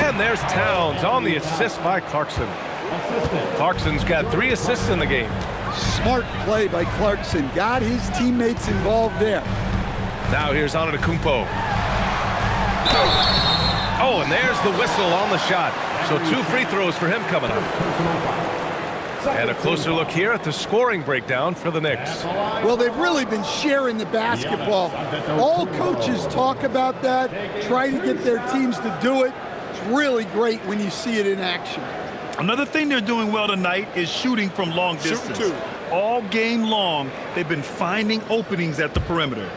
And there's Towns on the assist by Clarkson. Clarkson's got 3 assists in the game. Smart play by Clarkson. Got his teammates involved there. Now here's Antetokounmpo. Oh, and there's the whistle on the shot. So 2 free throws for him coming up. And a closer look here at the scoring breakdown for the Knicks. Well, they've really been sharing the basketball. All coaches talk about that, try to get their teams to do it. It's really great when you see it in action. Another thing they're doing well tonight is shooting from long distance. All game long, they've been finding openings at the perimeter.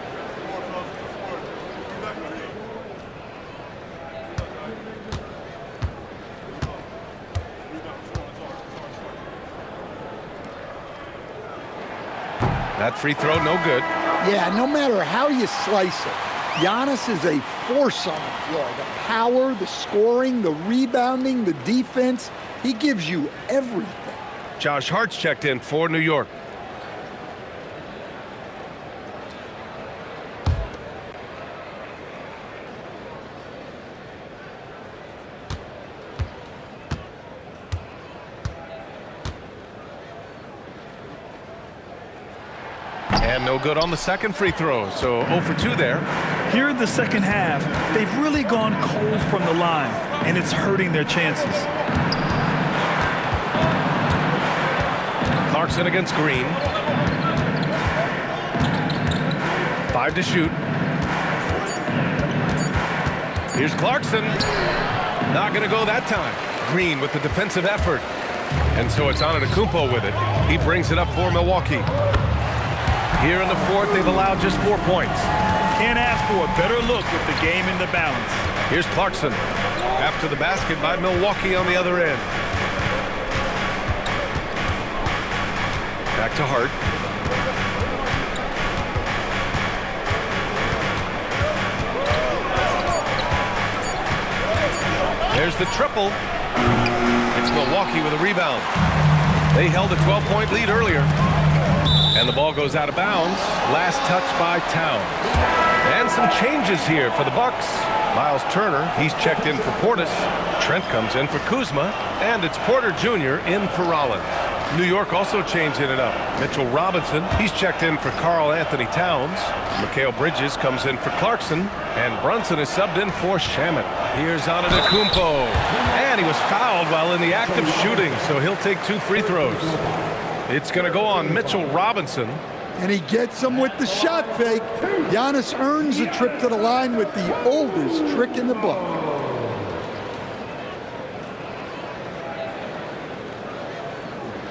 That free throw, no good. Yeah, no matter how you slice it, Giannis is a force on the floor. The power, the scoring, the rebounding, the defense, he gives you everything. Josh Hart's checked in for New York. And no good on the second free throw, so 0 for 2 there. Here in the second half, they've really gone cold from the line, and it's hurting their chances. Clarkson against Green. 5 to shoot. Here's Clarkson. Not going to go that time. Green with the defensive effort. And so it's Antetokounmpo with it. He brings it up for Milwaukee. Here in the fourth, they've allowed just 4 points. Can't ask for a better look with the game in the balance. Here's Clarkson. After the basket by Milwaukee on the other end. Back to Hart. There's the triple. It's Milwaukee with a rebound. They held a 12-point lead earlier. And the ball goes out of bounds. Last touch by Towns. And some changes here for the Bucks. Miles Turner, he's checked in for Portis. Trent comes in for Kuzma. And it's Porter Jr. in for Rollins. New York also changing it up. Mitchell Robinson, he's checked in for Karl Anthony Towns. Mikal Bridges comes in for Clarkson. And Brunson is subbed in for Shamet. Here's Antetokounmpo. And he was fouled while in the act of shooting, so he'll take 2 free throws. It's going to go on Mitchell Robinson. And he gets him with the shot fake. Giannis earns a trip to the line with the oldest trick in the book.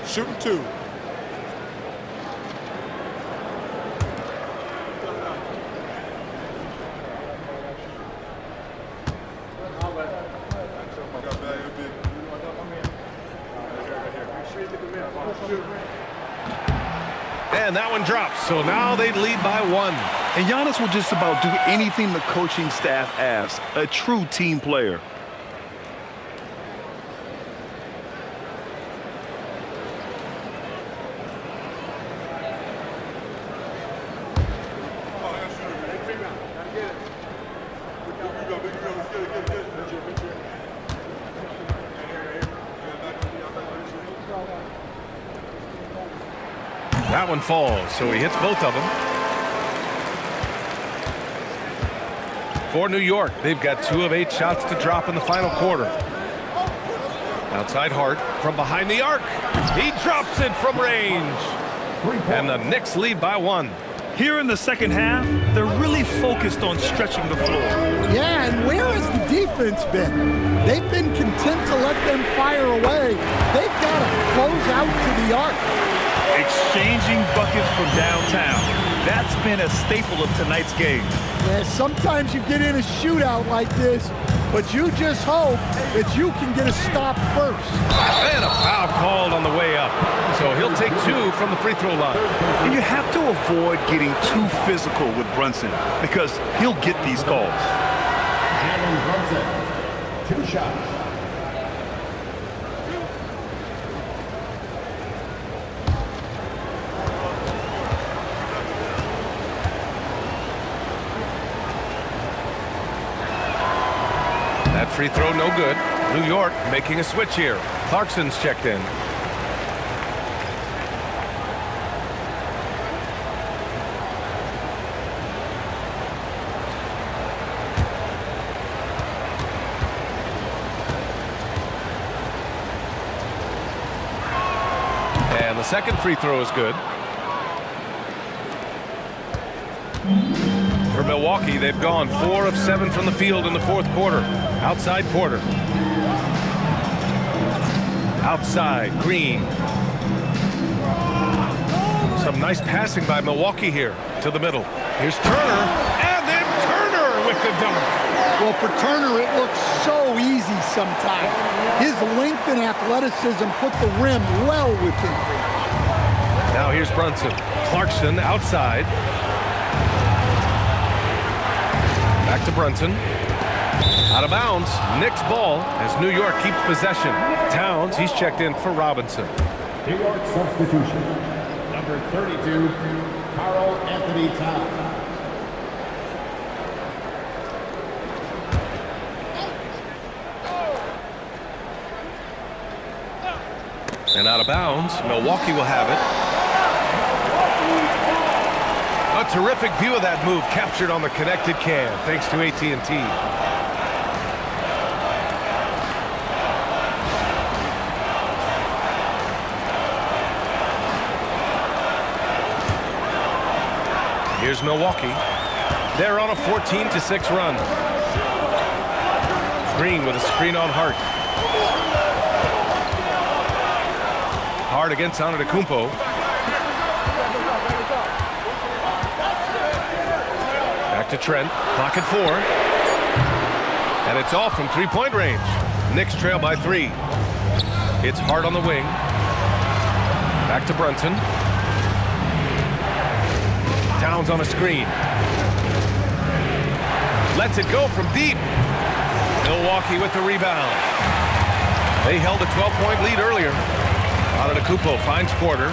Shooting 2. And that one drops, so now they lead by 1. And Giannis will just about do anything the coaching staff asks. A true team player. That one falls, so he hits both of them. For New York, they've got 2 of 8 shots to drop in the final quarter. Outside Hart from behind the arc. He drops it from range. And the Knicks lead by 1. Here in the second half, they're really focused on stretching the floor. Yeah, and where has the defense been? They've been content to let them fire away. They've got to close out to the arc. Exchanging buckets from downtown. That's been a staple of tonight's game. Yeah, sometimes you get in a shootout like this, but you just hope that you can get a stop first. And a foul called on the way up. So he'll take 2 from the free throw line. And you have to avoid getting too physical with Brunson because he'll get these calls. Jalen Brunson, 2 shots. free throw, no good. New York making a switch here. Clarkson's checked in. And the second free throw is good. For Milwaukee, they've gone 4 of 7 from the field in the fourth quarter. Outside Porter. Outside, Green. Some nice passing by Milwaukee here to the middle. Here's Turner, and then Turner with the dunk. Well, for Turner, it looks so easy sometimes. His length and athleticism put the rim well within reach. Now here's Brunson. Clarkson outside. Back to Brunson. Out of bounds. Knicks ball as New York keeps possession. Towns, he's checked in for Robinson. New York substitution. Number 32, Karl Anthony Towns. And out of bounds. Milwaukee will have it. A terrific view of that move captured on the connected cam thanks to AT&T. Here's Milwaukee. They're on a 14-6 run. Green with a screen on Hart. Hart against Antetokounmpo. Back to Trent. Clock at 4. And it's off from three-point range. Knicks trail by 3. It's Hart on the wing. Back to Brunson. Towns on a screen. Lets it go from deep. Milwaukee with the rebound. They held a 12-point lead earlier. Antetokounmpo finds Porter.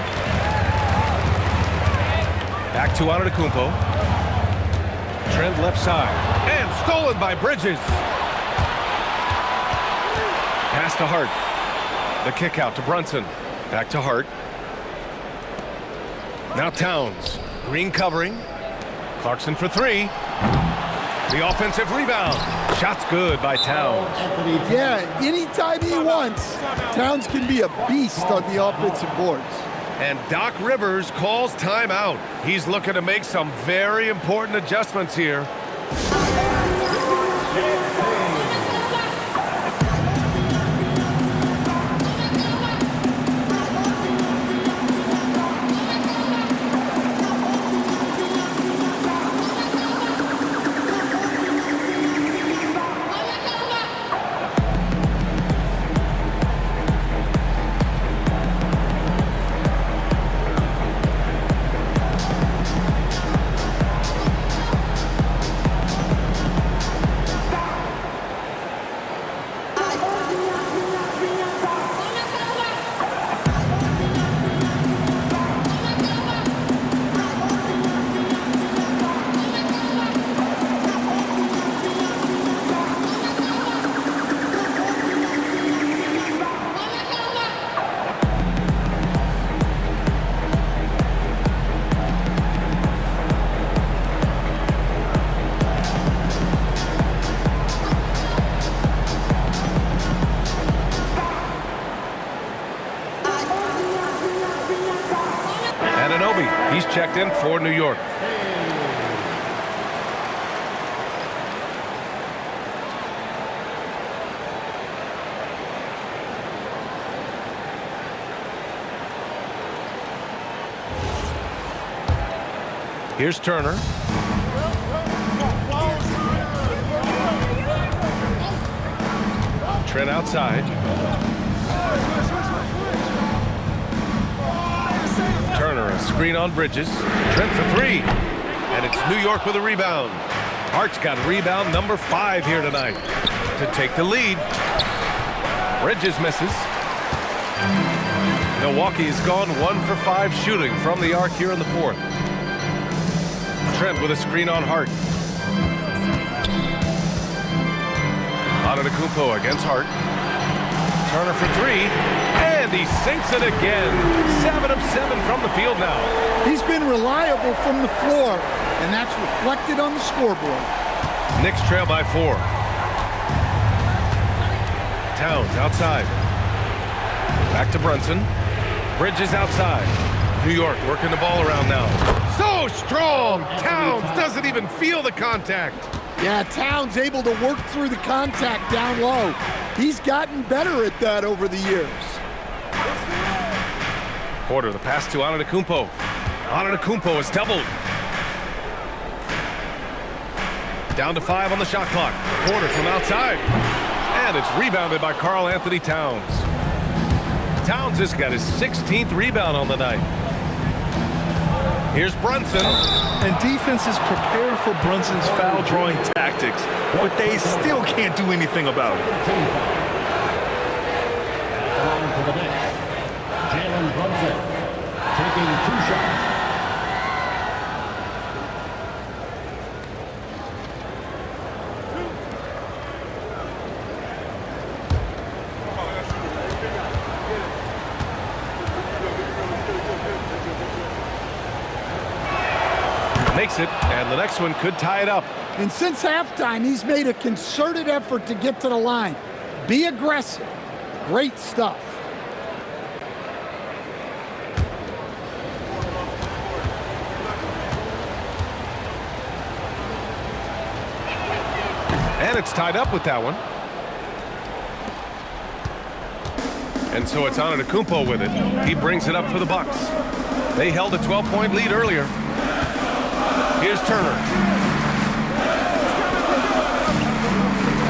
Back to Antetokounmpo. Trent left side. And stolen by Bridges. Pass to Hart. The kick out to Brunson. Back to Hart. Now Towns. Green covering. Clarkson for 3. The offensive rebound. Shot's good by Towns. Yeah, anytime he wants, Towns can be a beast on the offensive boards. And Doc Rivers calls timeout. He's looking to make some very important adjustments here. He's checked in for New York. Here's Turner. Trent outside. Turner, a screen on Bridges. Trent for 3. And it's New York with a rebound. Hart's got rebound number 5 here tonight to take the lead. Bridges misses. Milwaukee has gone 1 for 5 shooting from the arc here in the fourth. Trent with a screen on Hart. Antetokounmpo against Hart. Turner for three, and he sinks it again. 7 of 7 from the field now. He's been reliable from the floor, and that's reflected on the scoreboard. Knicks trail by 4. Towns outside. Back to Brunson. Bridges outside. New York working the ball around now. So strong! Towns doesn't even feel the contact. Yeah, Towns able to work through the contact down low. He's gotten better at that over the years. Porter, the pass to Antetokounmpo. Antetokounmpo is doubled. Down to 5 on the shot clock. Porter from outside. And it's rebounded by Karl Anthony Towns. Towns has got his 16th rebound on the night. Here's Brunson. And defenses prepare for Brunson's foul drawing tactics, but they still can't do anything about it. Line for the Knicks, Jalen Brunson taking 2 shots. Makes it, and the next one could tie it up. And since halftime, he's made a concerted effort to get to the line. Be aggressive. Great stuff. And it's tied up with that one. And so it's Antetokounmpo with it. He brings it up for the Bucks. They held a 12-point lead earlier. Here's Turner.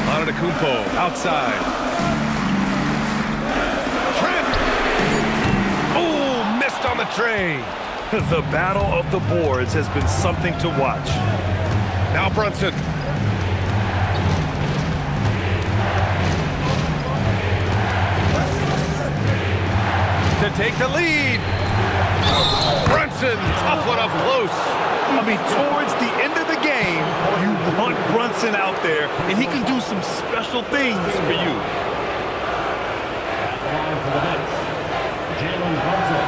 Antetokounmpo outside. Trent! Oh, missed on the tray. The battle of the boards has been something to watch. Now Brunson. To take the lead. Brunson, tough one up close. I mean, towards the end of the game, you want Brunson out there, and he can do some special things for you. At the line for the Knicks, Jalen Brunson,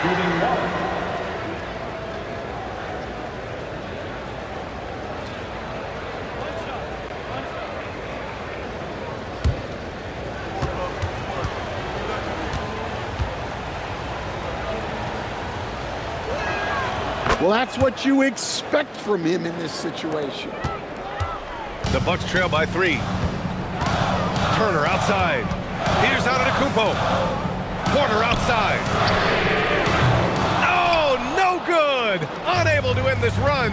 shooting 1. Well, that's what you expect from him in this situation. The Bucks trail by 3. Turner outside. Here's Antetokounmpo. Porter outside. Oh, no good! Unable to end this run.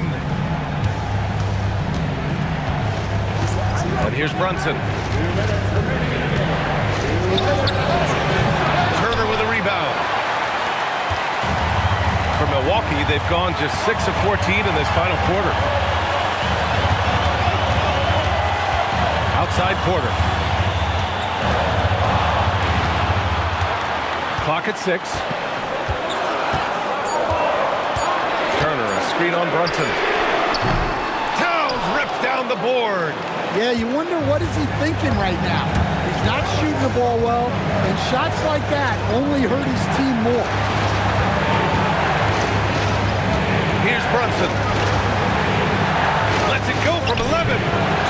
And here's Brunson. Turner with a rebound. For Milwaukee, they've gone just 6 of 14 in this final quarter. Outside Porter. Clock at 6. Turner, a screen on Brunson. Towns rips down the board. Yeah, you wonder what is he thinking right now. He's not shooting the ball well, and shots like that only hurt his team more. Here's Brunson. Lets it go from 11.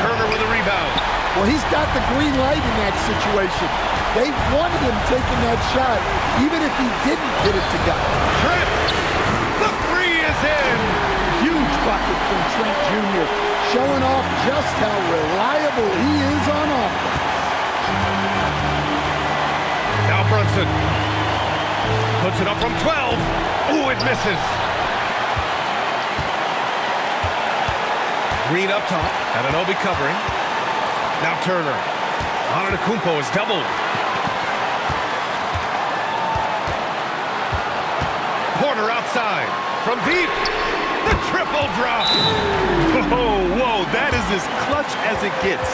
Turner with a rebound. Well, he's got the green light in that situation. They wanted him taking that shot, even if he didn't get it to go. Trent, the 3 is in. Huge bucket from Trent Jr., showing off just how reliable he is on offense. Now Brunson puts it up from 12. Ooh, it misses. Green up top, Anunoby covering. Now Turner. Antetokounmpo is doubled. Porter outside. From deep. The triple drop. Whoa, that is as clutch as it gets.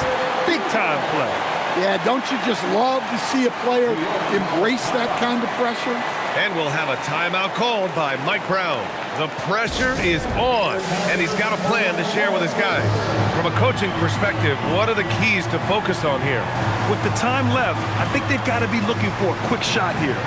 Big time play. Yeah, don't you just love to see a player embrace that kind of pressure? And we'll have a timeout called by Mike Brown. The pressure is on, and he's got a plan to share with his guys. From a coaching perspective, what are the keys to focus on here? With the time left, I think they've got to be looking for a quick shot here.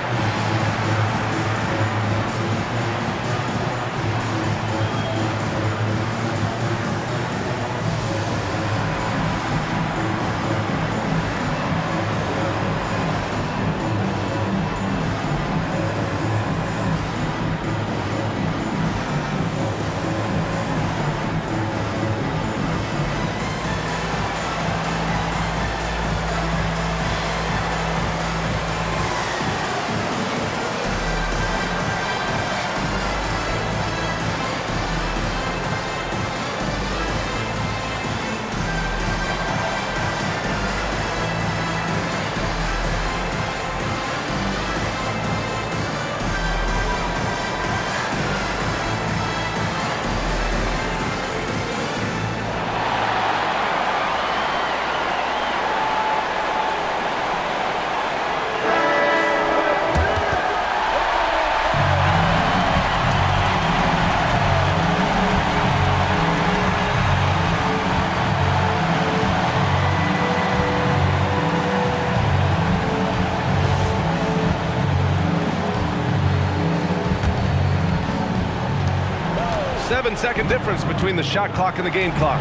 Seven-second difference between the shot clock and the game clock.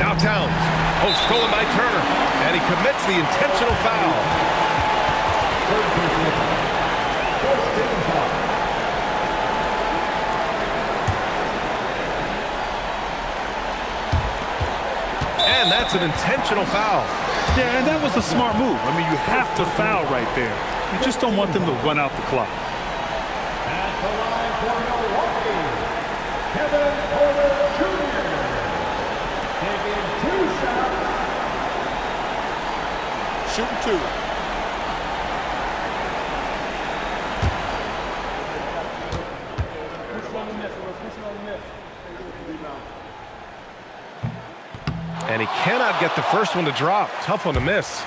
Now Towns. Oh, stolen by Turner. And he commits the intentional foul. And that's an intentional foul. Yeah, and that was a smart move. I mean, you have to foul right there. You just don't want them to run out the clock. The line for Milwaukee, Kevin Porter Jr. Taking 2 shots. Shooting 2. And he cannot get the first one to drop. Tough one to miss.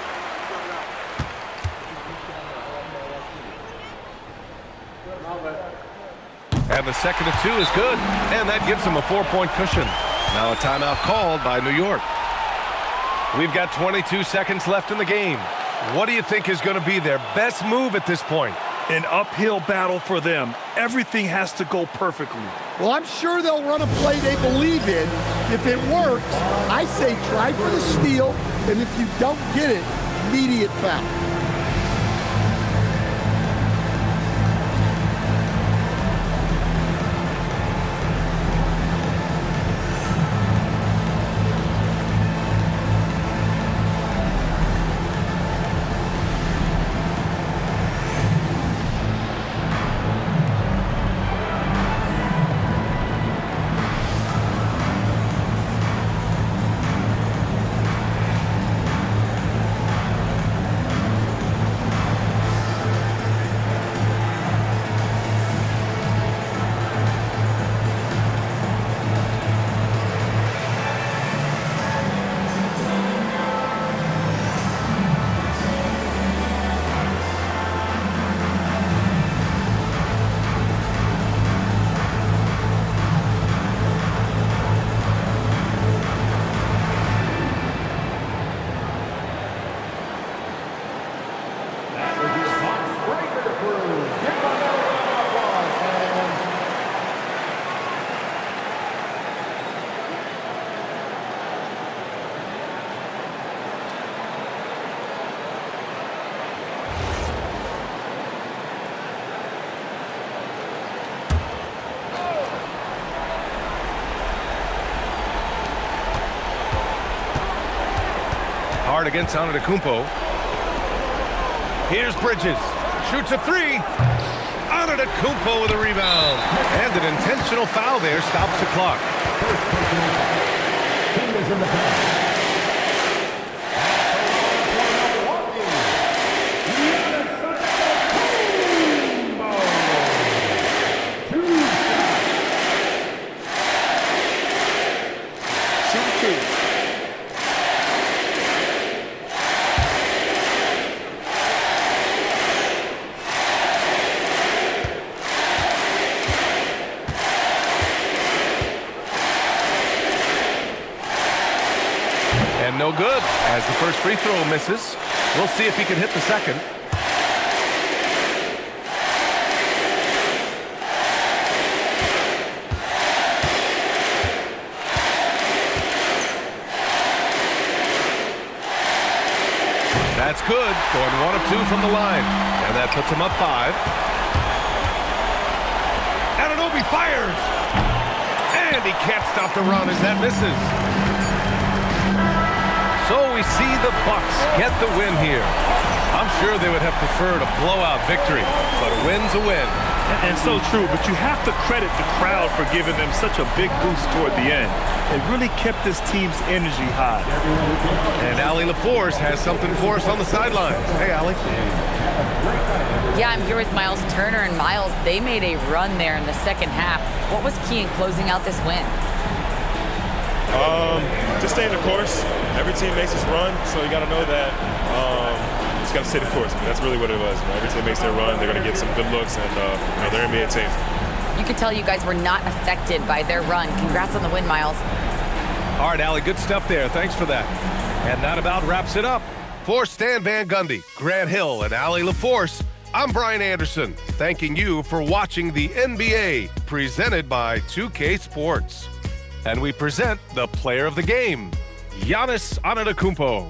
And the second of 2 is good. And that gives him a 4-point cushion. Now a timeout called by New York. We've got 22 seconds left in the game. What do you think is going to be their best move at this point? An uphill battle for them. Everything has to go perfectly. Well, I'm sure they'll run a play they believe in. If it works, I say try for the steal, and if you don't get it, immediate foul. Hard against Antetokounmpo. Here's Bridges. Shoots a 3. Antetokounmpo with a rebound. And an intentional foul there stops the clock. First personal foul. Team is in the paint. First free throw misses. We'll see if he can hit the second. That's good. Going 1 of 2 from the line. And that puts him up 5. Anunoby fires. And he can't stop the run as that misses. So we see the Bucks get the win here. I'm sure they would have preferred a blowout victory, but a win's a win. And so true, but you have to credit the crowd for giving them such a big boost toward the end. It really kept this team's energy high. And Allie LaForce has something for us on the sidelines. Hey, Allie. Yeah, I'm here with Miles Turner, and Miles, they made a run there in the second half. What was key in closing out this win? Just staying the course. Every team makes its run, so you got to know that. Just got to stay the course. That's really what it was. Every team makes their run. They're going to get some good looks, and they're an NBA team. You could tell you guys were not affected by their run. Congrats on the win, Miles. All right, Allie, good stuff there. Thanks for that. And that about wraps it up. For Stan Van Gundy, Grant Hill, and Allie LaForce, I'm Brian Anderson, thanking you for watching the NBA, presented by 2K Sports. And we present the player of the game, Giannis Antetokounmpo.